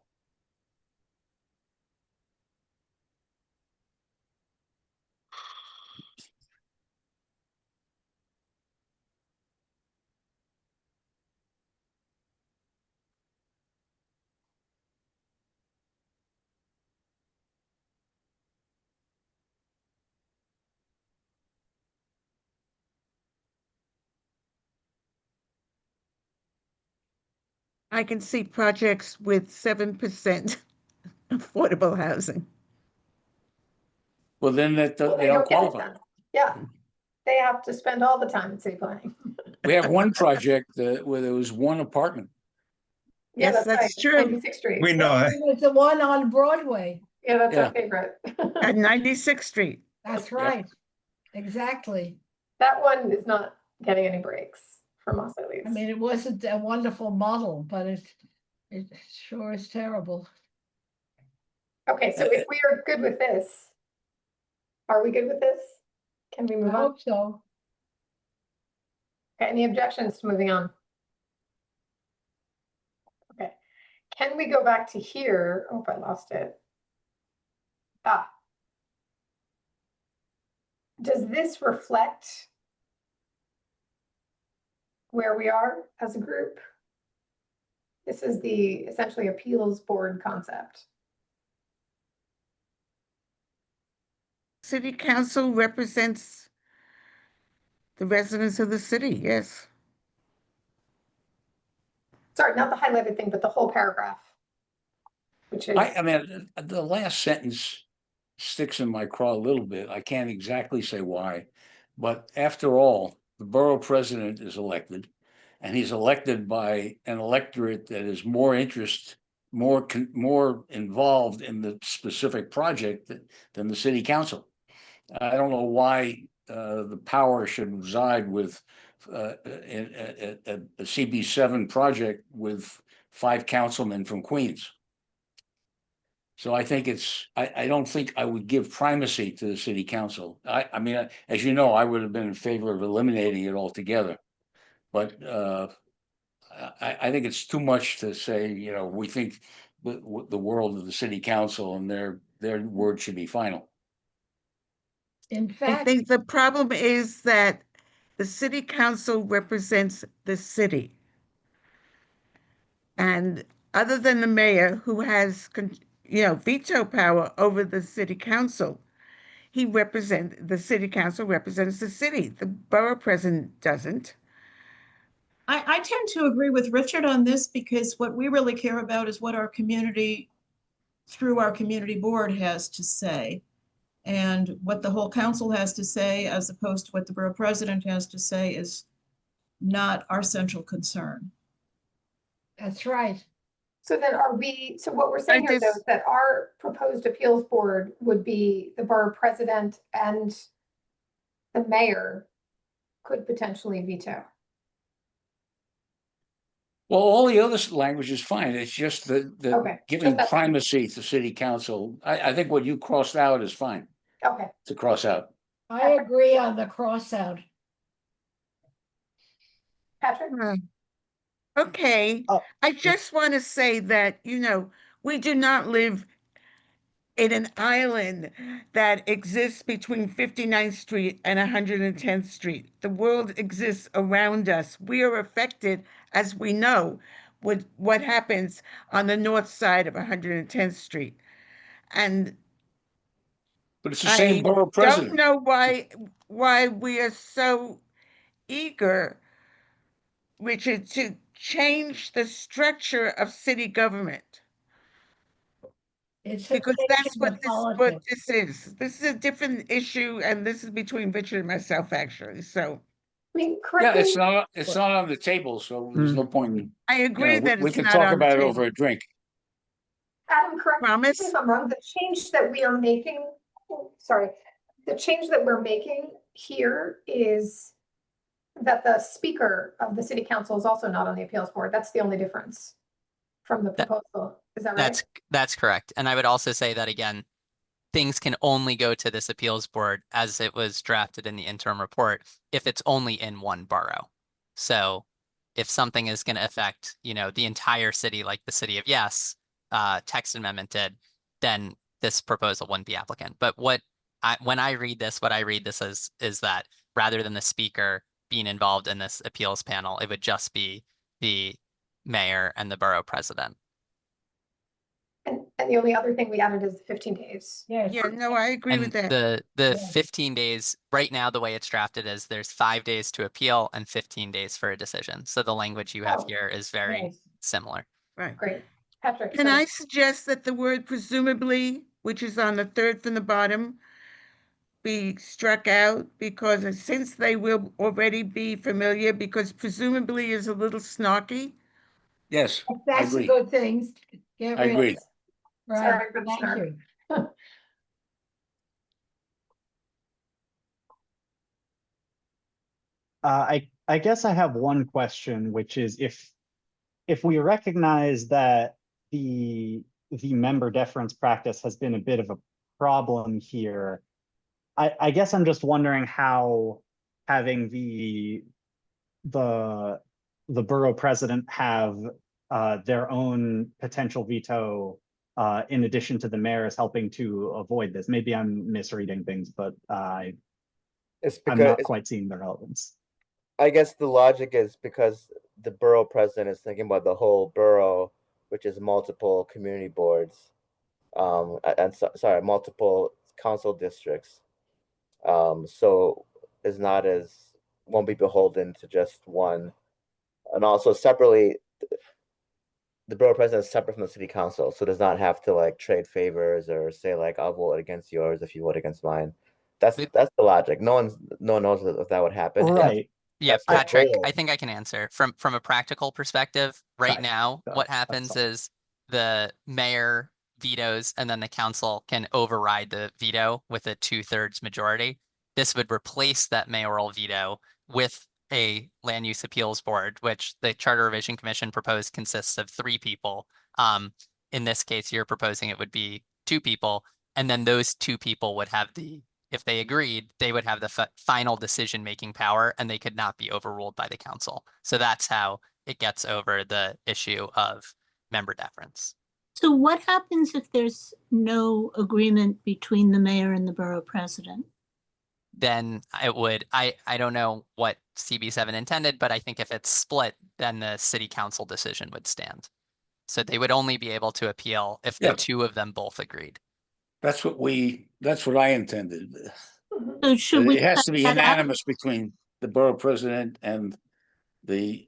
I can see projects with 7% affordable housing. Well, then Well, they don't get it qualify. done. Yeah, they have to spend all the time in city planning. We have one project where there was one apartment. Yeah, Yes, that's right. true. 96th Street. We know it. It was the one on Broadway. Yeah, that's Yeah. our favorite. At 96th Street. That's Yep. right. Exactly. That one is not getting any breaks from us at least. I mean, it wasn't a wonderful model, but it sure is terrible. Okay, so if we are good with this, are we good with this? Can we I move on? hope so. Okay, any objections to moving on? Okay, can we go back to here? Oh, I lost it. Ah. Does this reflect where we are as a group? This is the essentially appeals board concept. City council represents the residents of the city, yes. Sorry, not the highlighted thing, but the whole paragraph. Which is, I mean, the last sentence sticks in my craw a little bit. I can't exactly say why, but after all, the borough president is elected, and he's elected by an electorate that is more more involved in the specific project than the city council. I don't know why the power should reside with a CB7 project with 5 councilmen from Queens. So I think I don't think I would give primacy to the city council. I mean, as you know, I would have been in favor of eliminating it altogether. But I think it's too much to say, you know, we think the world of the city council and their word should be final. In I fact, think the problem is that the city council represents the city. And other than the mayor, who has, veto power over the city council, the city council represents the city. The borough president doesn't. I tend to agree with Richard on this because what we really care about is what our community, through our community board, has to say. And what the whole council has to say, as opposed to what the borough president has to say, is not our central concern. that's right. so then so what we're saying here though is that our proposed appeals board would be the borough president and the mayor could potentially veto. Well, all the other language is fine. It's just the Okay, giving just that. primacy to city council. I think what you crossed out is fine Okay, to cross out. I agree on the cross out. Patrick? Okay, Oh. I just want to say that, we do not live in an island that exists between 59th Street and 110th Street. The world exists around us. We are affected, as we know, with what happens on the north side of 110th Street. And But it's the same I borough don't president. know why we are so eager, Richard, to change the structure of city government. It's a Because change that's in what the this politics. is. This is a different issue, and this is between Richard and myself, actually. So I mean, Yeah, correct it's me, not on the table, so there's no point in, I agree that we it's can not talk on the about it table. over a drink. Adam, correct me Promise? if I'm wrong, the change that we are making, the change that we're making here is that the speaker of the city council is also not on the appeals board. That's the only difference from the proposal. Is that right? That's correct. And I would also say that again, things can only go to this appeals board as it was drafted in the interim report if it's only in one borough. So if something is going to affect, you know, the entire city, like the city of Yes, text amendment did, then this proposal wouldn't be applicant. But when I read this, what I read this as is that rather than the speaker being involved in this appeals panel, it would just be the mayor and the borough president. And the only other thing we added is the 15 days. Yes. Yeah, no, I agree with And that. the Yeah. 15 days, right now, the way it's drafted is there's 5 days to appeal and 15 days for a decision. So the language you have Oh, here is very Yes. similar. Right. Great. Patrick. Can so- I suggest that the word presumably, which is on the third from the bottom, be struck out because since they will already be familiar, because presumably is a little snarky. Yes, I That's the agree. good things. Get I rid of. agree. Right, Sorry for the thank snark. you. I guess I have one question, which is if we recognize that the member deference practice has been a bit of a problem here, I guess I'm just wondering how having the borough president have their own potential veto in addition to the mayor is helping to avoid this. Maybe I'm misreading things, but It's I'm because not quite seeing the relevance. I guess the logic is because the borough president is thinking about the whole borough, which is multiple community boards, sorry, multiple council districts. So is not as won't be beholden to just one, and also separately, the borough president is separate from the city council, so does not have to like trade favors or say like I'll vote against yours if you vote against mine. That's the logic. No one knows if that would happen. Right. Yeah, That's the Patrick, goal. I think I can answer from a practical perspective. Right Gotcha. now, what That's happens all. is the mayor vetoes and then the council can override the veto with a 2/3 majority. This would replace that mayoral veto with a land use appeals board, which the Charter Revision Commission proposed consists of 3 people. In this case, you're proposing it would be 2 people, and then those 2 people would have if they agreed, they would have the final decision-making power and they could not be overruled by the council. So that's how it gets over the issue of member deference. So what happens if there's no agreement between the mayor and the borough president? Then it would, I don't know what CB7 intended, but I think if it's split, then the city council decision would stand. So they would only be able to appeal if the Yeah. 2 of them both agreed. That's what I intended. So should we It has cut to be that out? unanimous between the borough president and the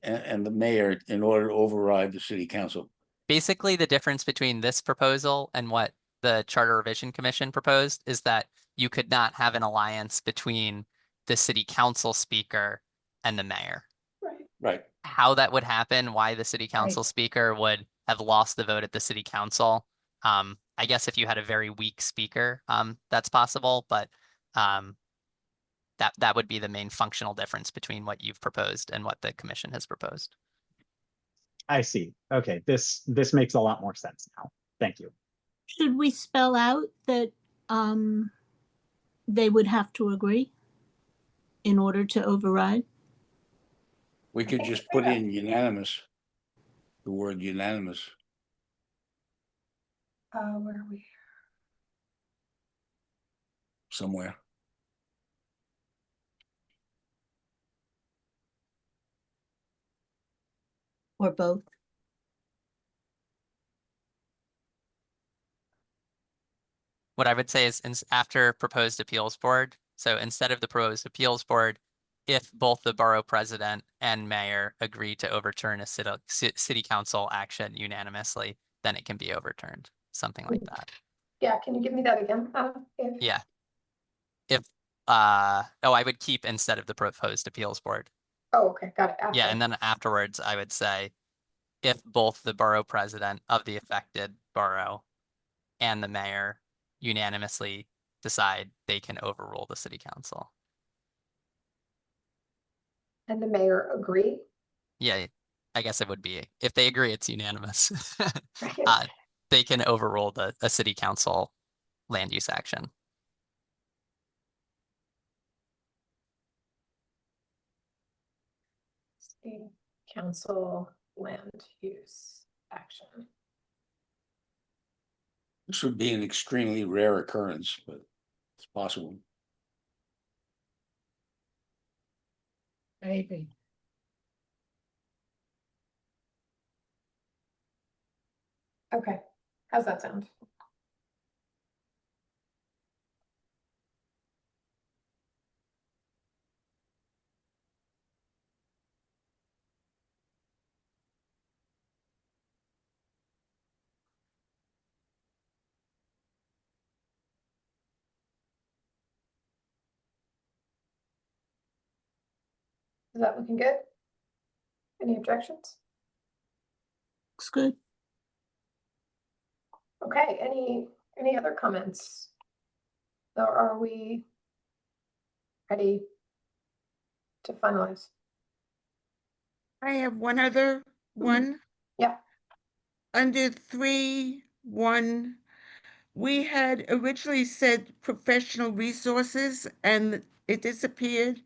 mayor in order to override the city council. Basically, the difference between this proposal and what the Charter Revision Commission proposed is that you could not have an alliance between the city council speaker and the mayor. Right. How that would happen, why the city council speaker would have lost the vote at the city council. I guess if you had a very weak speaker, that's possible, but that would be the main functional difference between what you've proposed and what the commission has proposed. I see. Okay, this makes a lot more sense now. Thank you. Should we spell out that they would have to agree in order to override? We could just put in unanimous, the word unanimous. Where are we? Somewhere. Or both? What I would say is after proposed appeals board, so instead of the proposed appeals board, if both the borough president and mayor agree to overturn a city council action unanimously, then it can be overturned, something like that. Yeah, can you give me that again? Yeah. I would keep instead of the proposed appeals board. Oh, okay, got it. Yeah, After. and then afterwards, I would say if both the borough president of the affected borough and the mayor unanimously decide, they can overrule the city council. And the mayor agree? Yeah, I guess it would be, if they agree, it's unanimous. Right. They can overrule a city council land use action. council land use action. This would be an extremely rare occurrence, but it's possible. Maybe. Okay, how's that sound? Is that looking good? Any objections? Looks good. Okay, any other comments? Or are we ready to finalize? I have one other one. Yeah. Under 3.1, we had originally said professional resources and it disappeared.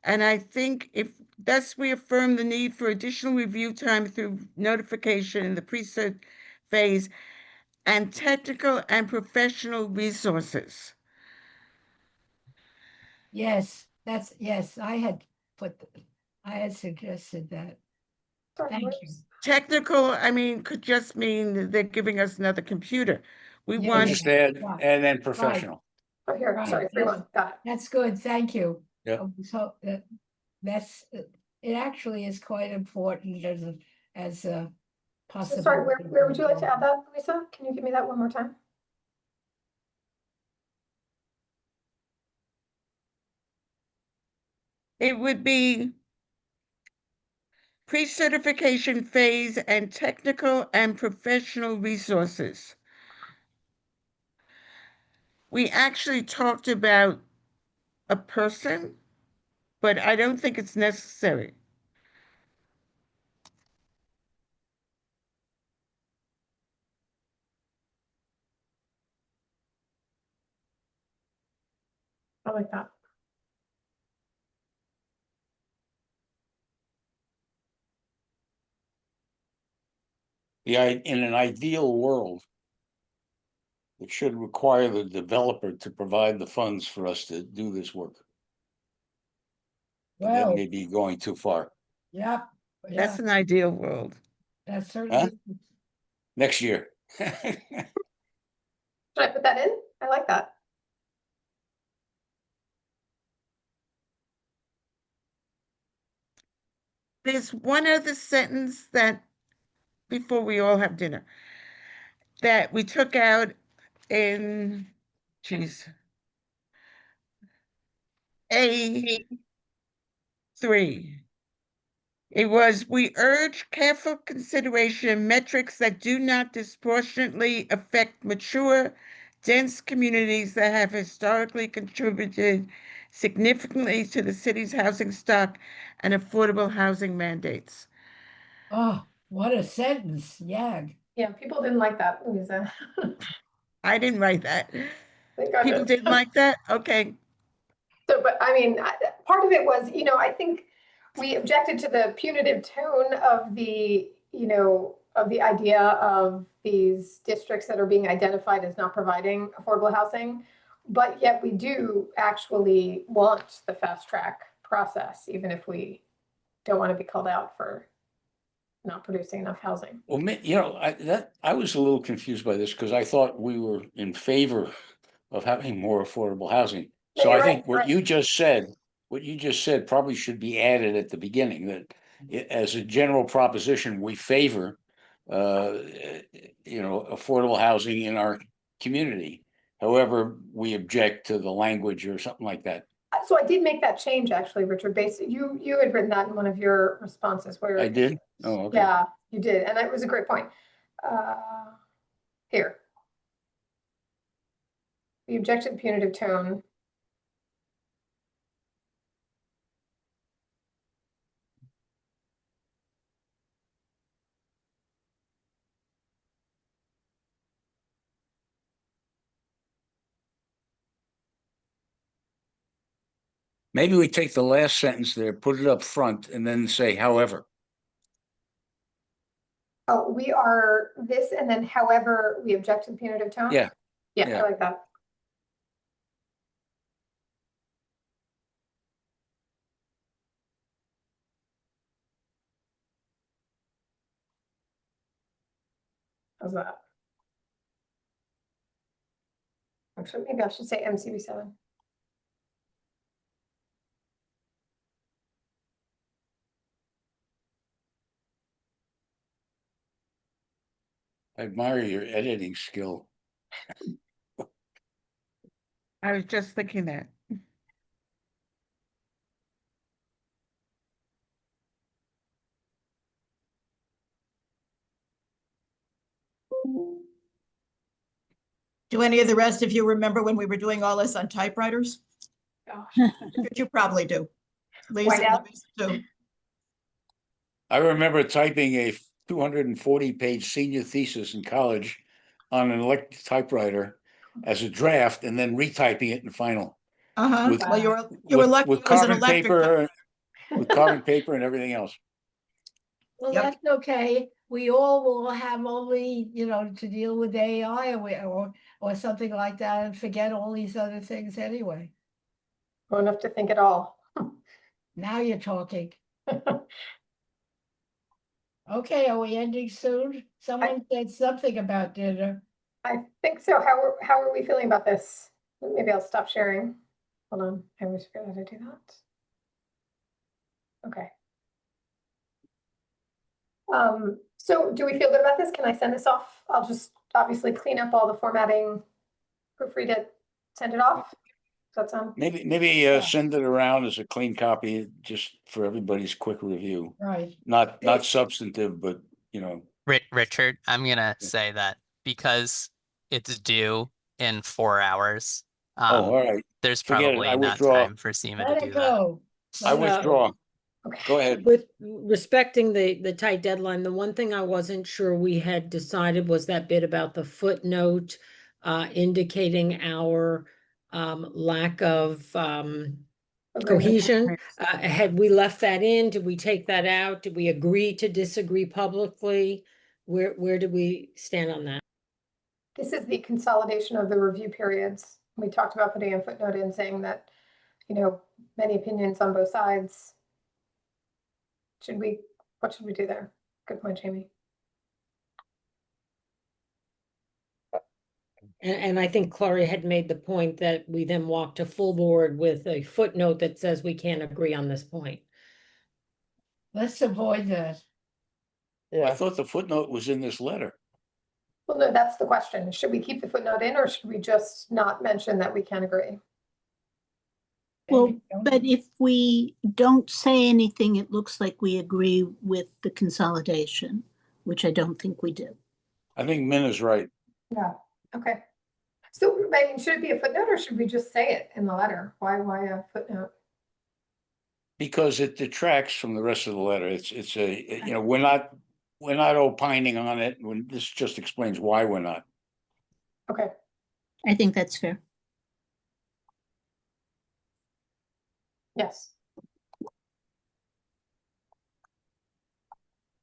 And I think thus we affirm the need for additional review time through notification in the pre-cert phase and technical and professional resources. Yes, yes, I had suggested that. Sorry, Thank what you. is- Technical, I mean, could just mean that they're giving us another computer. We Yeah, Or want, just add, Right. and then professional. Oh, here, Right, sorry, yes. 3-1, got it. That's good, thank you. Yep. So that's, it actually is quite important as a So possibility. sorry, where would you like to add that, Louisa? Can you give me that one more time? it would be pre-certification phase and technical and professional resources. We actually talked about a person, but I don't think it's necessary. I like that. Yeah, in an ideal world, it should require the developer to provide the funds for us to do this work. But that Well, may be going too far. yeah, That's an ideal world. that's certainly. Next year. Should I put that in? I like that. There's one other sentence that, before we all have dinner, that we took out in, geez, A3. It was, we urge careful consideration of metrics that do not disproportionately affect mature, dense communities that have historically contributed significantly to the city's housing stock and affordable housing mandates. Oh, what a sentence, yag. Yeah, people didn't like that, Louisa. I didn't write that. Thank goodness. People didn't like that? Okay. So, but I mean, part of it was, I think we objected to the punitive tone of the, of the idea of these districts that are being identified as not providing affordable housing. But yet we do actually want the fast track process, even if we don't want to be called out for not producing enough housing. Well, I was a little confused by this because I thought we were in favor of having more affordable housing. Yeah, So you're I think right, what right. you just said probably should be added at the beginning, that as a general proposition, we favor affordable housing in our community. However, we object to the language or something like that. So I did make that change actually, Richard. Basically, you had written that in one of your responses where I did? Oh, okay. Yeah, you did, and that was a great point. Here. The objective punitive tone. Maybe we take the last sentence there, put it up front, and then say, however. Oh, we are this, and then however we object to the punitive tone? Yeah. Yeah, Yeah. I like that. How's that? Actually, maybe I should say MCB7. I admire your editing skill. I was just thinking that. Do any of the rest of you remember when we were doing all this on typewriters? Gosh. You probably do. Lisa, Whiteout? Louisa too. I remember typing a 240-page senior thesis in college on an electric typewriter as a draft and then retyping it in final. Uh-huh. With- Well, you were lucky with it was an carbon electric. paper, with carbon paper and everything else. Well, Yep. that's okay. We all will have only, to deal with AI or something like that and forget all these other things anyway. Grown enough to think it all. Now you're talking. Okay, are we ending soon? Someone said something about dinner. I think so. How are we feeling about this? Maybe I'll stop sharing. Hold on. I always forget how to do that. Okay. So do we feel good about this? Can I send this off? I'll just obviously clean up all the formatting, proofread it, send it off. Does that sound? Maybe send it around as a clean copy, just for everybody's quick review. Right. Not substantive, but Richard, I'm gonna say that because it's due in 4 hours. all right. There's Forget it. probably I not withdraw. time for Seema Let to it do that. go. I Let it go. withdraw. Okay. Go ahead. With respecting the tight deadline, the one thing I wasn't sure we had decided was that bit about the footnote indicating our lack of cohesion. Had we left that in? Did we take that out? Did we agree to disagree publicly? Where did we stand on that? This is the consolidation of the review periods. We talked about putting a footnote in saying that, many opinions on both sides. What should we do there? Good point, Jami. And I think Clary had made the point that we then walk to full board with a footnote that says we can't agree on this point. Let's avoid that. I Yeah, thought the footnote was in this letter. Well, no, that's the question. Should we keep the footnote in or should we just not mention that we can't agree? Well, Maybe don't. but if we don't say anything, it looks like we agree with the consolidation, which I don't think we do. I think Minna's right. Yeah, okay. So, I mean, should it be a footnote or should we just say it in the letter? Why a footnote? Because it detracts from the rest of the letter. It's we're not opining on it. This just explains why we're not. Okay, I think that's fair. yes.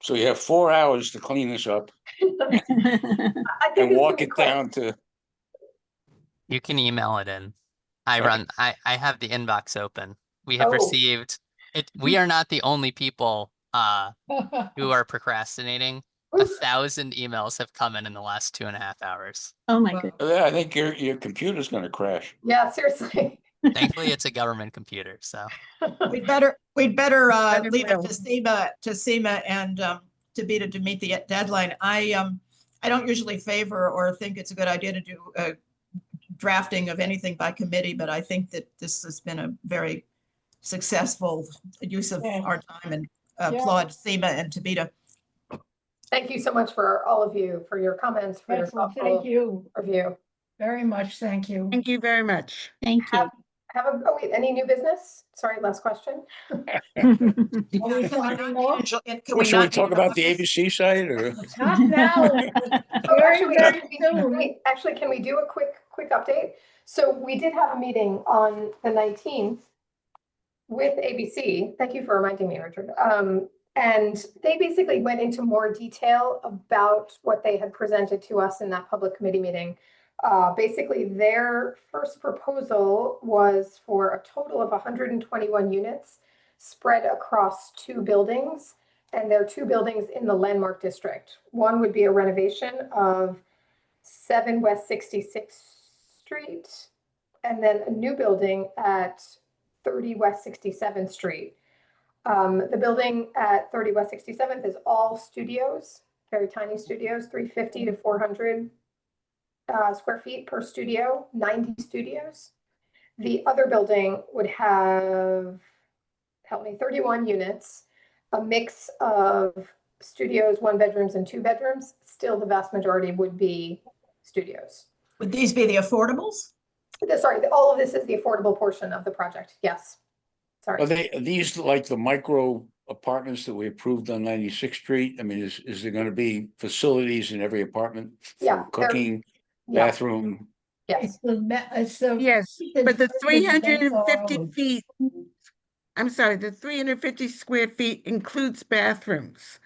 So you have 4 hours to clean this up I think and it's walk gonna be it quick. down to. You can email it in. I have the inbox open. We have Oh. received it. We are not the only people who are procrastinating. Oof. 1,000 emails have come in the last 2.5 hours. Oh my Wow. goodness. Yeah, I think your computer's going to crash. Yeah, seriously. Thankfully, it's a government computer, so. We'd better leave it will. to Seema and Tibita to meet the deadline. I don't usually favor or think it's a good idea to do drafting of anything by committee, but I think that this has been a very successful use of Yes. our time and Yeah. applaud Seema and Tibita. Thank you so much for all of you, for your comments, for your Excellent. thoughtful Thank you review. very much. Thank you. Thank you very much. Thank you. Wait, any new business? Sorry, last question. Are we Can we signing not off? change- can Well, we should we not talk change about the office? ABC site or? Not now. Oh, actually, Very wait, soon. actually, can we do a quick update? So we did have a meeting on the 19th with ABC. Thank you for reminding me, Richard. And they basically went into more detail about what they had presented to us in that public committee meeting. Basically, their first proposal was for a total of 121 units spread across 2 buildings. And there are 2 buildings in the landmark district. One would be a renovation of 7 West 66th Street, and then a new building at 30 West 67th Street. The building at 30 West 67th is all studios, very tiny studios, 350 to 400 square feet per studio, 90 studios. The other building would have, help me, 31 units, a mix of studios, 1 bedrooms and 2 bedrooms. Still, the vast majority would be studios. Would these be the affordables? Sorry, all of this is the affordable portion of the project. Yes. Sorry. Are these like the micro apartments that we approved on 96th Street? I mean, is there going to be facilities in every apartment for Yeah, cooking, Yeah. bathroom? Yes. Yes, but the 350 feet. feet, I'm sorry, the 350 square feet includes bathrooms.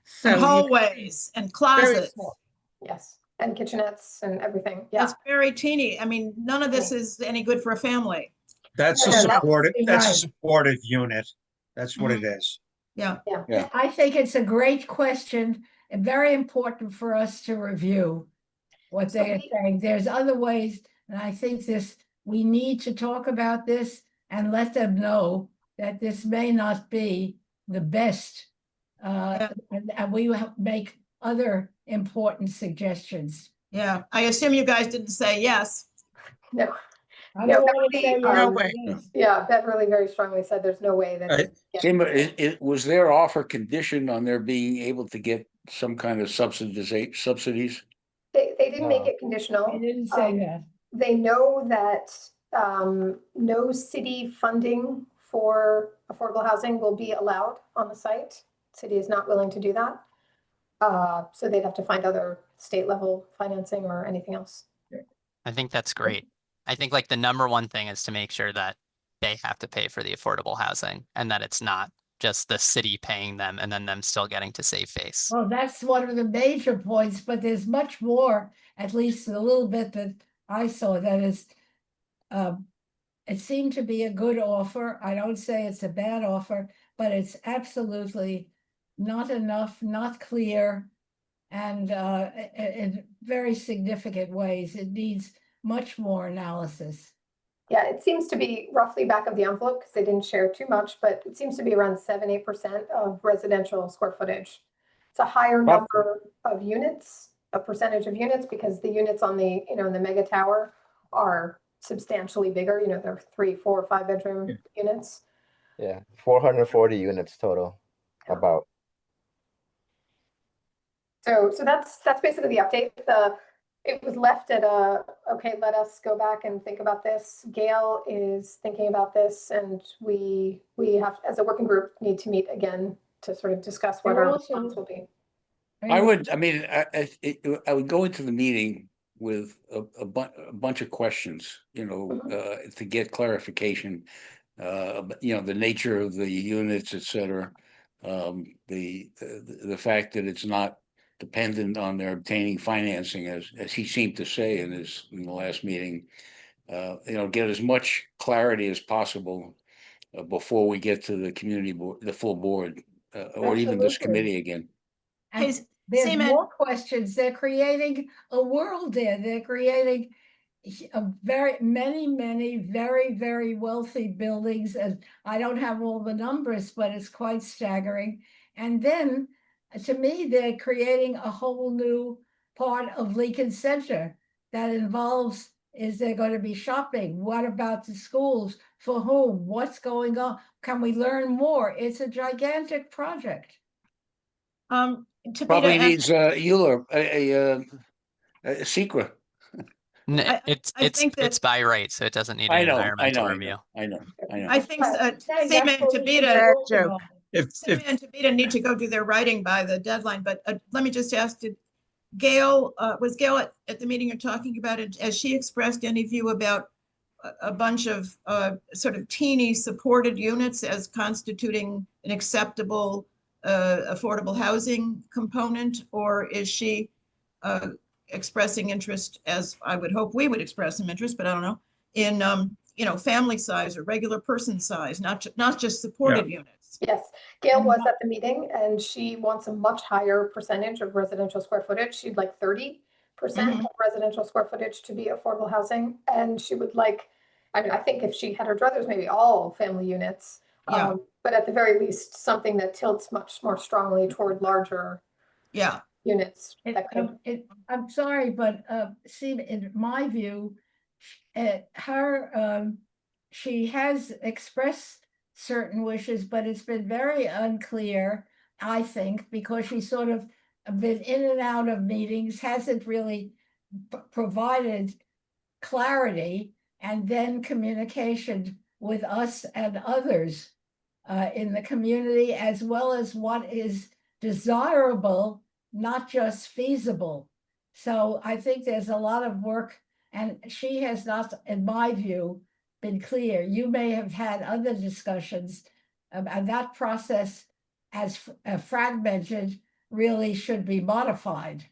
So And you- hallways and very closets. small. Yes. And kitchenettes and everything. Yeah. That's very teeny. I mean, none of this is any good for a family. That's a Yeah, that's supportive, that's a right. supportive unit. That's what it is. Yeah. Yeah. I think it's a great question and very important for us to review what So they are we- saying. There's other ways, and I think we need to talk about this and let them know that this may not be the best. And we will make other important suggestions. Yeah. I assume you guys didn't say yes. No. I No, don't want to Beverly, say No um, way. yes. Yeah, Beverly very strongly said there's no way that. Right. this- Seema, was their offer conditioned on their being able to get some kind of subsidies? They didn't make No. it conditional. I didn't say Um, that. They know that no city funding for affordable housing will be allowed on the site. City is not willing to do that. So they'd have to find other state level financing or anything else. I think that's great. I think like the number one thing is to make sure that they have to pay for the affordable housing and that it's not just the city paying them and then them still getting to save face. Well, that's one of the major points, but there's much more, at least a little bit that I saw that is, it seemed to be a good offer. I don't say it's a bad offer, but it's absolutely not enough, not clear, and in very significant ways. It needs much more analysis. Yeah, it seems to be roughly back of the envelope because they didn't share too much, but it seems to be around 7-8% of residential square footage. It's a higher Well- number of units, a percentage of units, because the units on the, in the mega tower are substantially bigger, they're 3, 4, 5 bedroom units. Yeah, 440 units total, about. So that's basically the update. It was left at okay, let us go back and think about this. Gail is thinking about this, and we have, as a working group, need to meet again to sort of discuss what There our also- response will be. I would go into the meeting with a bunch of questions, to get clarification. The nature of the units, et cetera. The fact that it's not dependent on their obtaining financing, as he seemed to say in the last meeting. Get as much clarity as possible before we get to the community board, the full board, or even this Absolutely. committee again. And Hey, there's Seema- more questions. They're creating a world there. They're creating many very, very wealthy buildings. And I don't have all the numbers, but it's quite staggering. And then, to me, they're creating a whole new part of Lincoln Center that involves, is there going to be shopping? What about the schools? For whom? What's going on? Can we learn more? It's a gigantic project. Tibita Probably asked- needs a secret. I think It's by right, so it doesn't need I an know, environmental review. I know. I think That's Seema and Tibita, Bad joke. Seema and Tibita need to go do their writing by the deadline, but let me just ask, did Gail, was Gail at the meeting you're talking about it? Has she expressed any view about a bunch of sort of teeny supported units as constituting an acceptable affordable housing component, or is she expressing interest, as I would hope we would express some interest, but I don't know, in family size or regular person size, not just supported units? Yes, Gail was at the meeting and she wants a much higher percentage of residential square footage. She'd like 30% of residential square footage to be affordable housing. And she would like, I think if she had her druthers, maybe all family units. Yeah. But at the very least, something that tilts much more strongly toward larger units. That could. I'm sorry, but see, in my view, she has expressed certain wishes, but it's been very unclear, I think, because she's sort of been in and out of meetings, hasn't really provided clarity and then communication with us and others in the community, as well as what is desirable, not just feasible. So I think there's a lot of work, and she has not, in my view, been clear. You may have had other discussions, and that process, as Fran mentioned, really should be modified.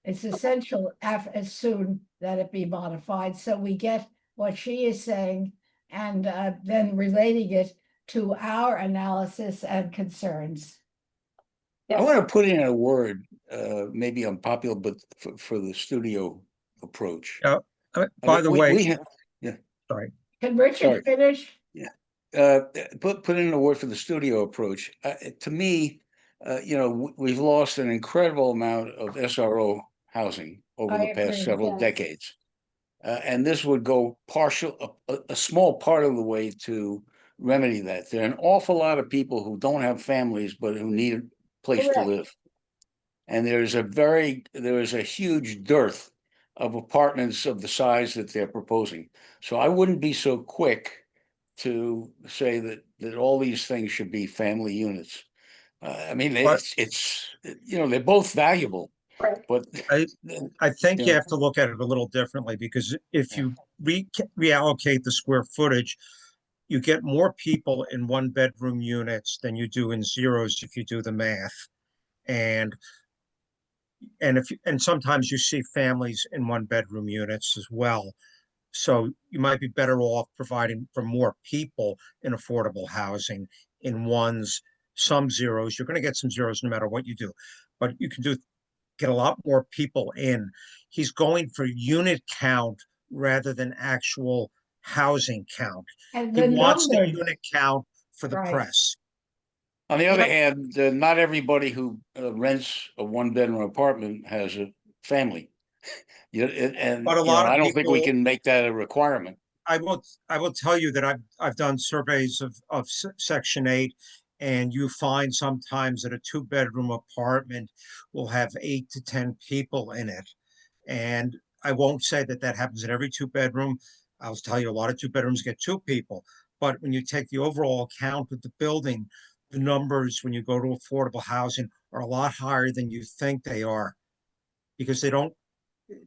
It's essential as soon that it be modified, so we get what she is saying and then relating it to our analysis and concerns. I want to put in a word, maybe unpopular, but for the studio approach. By the way, sorry. Can Richard finish? Yeah. Put in a word for the studio approach. To me, we've lost an incredible amount of SRO housing over the past several decades. And this would go a small part of the way to remedy that. There are an awful lot of people who don't have families, but who need a place to live. And there is a huge dearth of apartments of the size that they're proposing. So I wouldn't be so quick to say that all these things should be family units. I mean, they're both valuable. But I think you have to look at it a little differently, because if you reallocate the square footage, you get more people in 1-bedroom units than you do in zeros if you do the math. And sometimes you see families in 1-bedroom units as well. So you might be better off providing for more people in affordable housing in ones, some zeros. You're going to get some zeros no matter what you do, but you can get a lot more people in. He's going for unit count rather than actual housing count. And he wants the unit count for the press. On the other hand, not everybody who rents a 1-bedroom apartment has a family. But a lot of I don't think we can make that a requirement. I will tell you that I've done surveys of Section 8, and you find sometimes that a 2-bedroom apartment will have 8 to 10 people in it. And I won't say that happens in every 2-bedroom. I'll tell you a lot of 2-bedrooms get 2 people. But when you take the overall count of the building, the numbers when you go to affordable housing are a lot higher than you think they are, because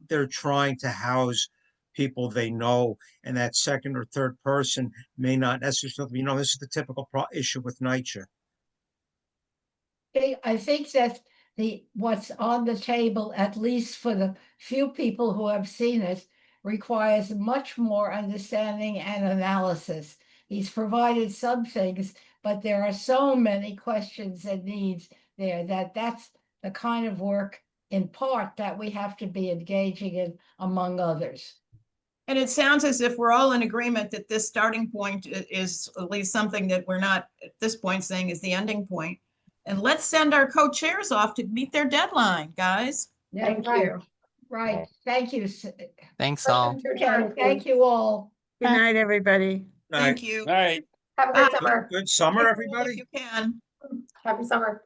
they're trying to house people they know, and that second or third person may not necessarily, this is the typical issue with NYCHA. I think that what's on the table, at least for the few people who have seen it, requires much more understanding and analysis. He's provided some things, but there are so many questions and needs there that's the kind of work, in part, that we have to be engaging in, among others. And it sounds as if we're all in agreement that this starting point is at least something that we're not at this point saying is the ending point. And let's send our co-chairs off to meet their deadline, guys. Yeah, Thank you. Right. Thank you. Thanks all. Okay, thank you all. Good night, everybody. Thank you. All right. Have a great summer. Good summer, everybody. If you can. Happy summer.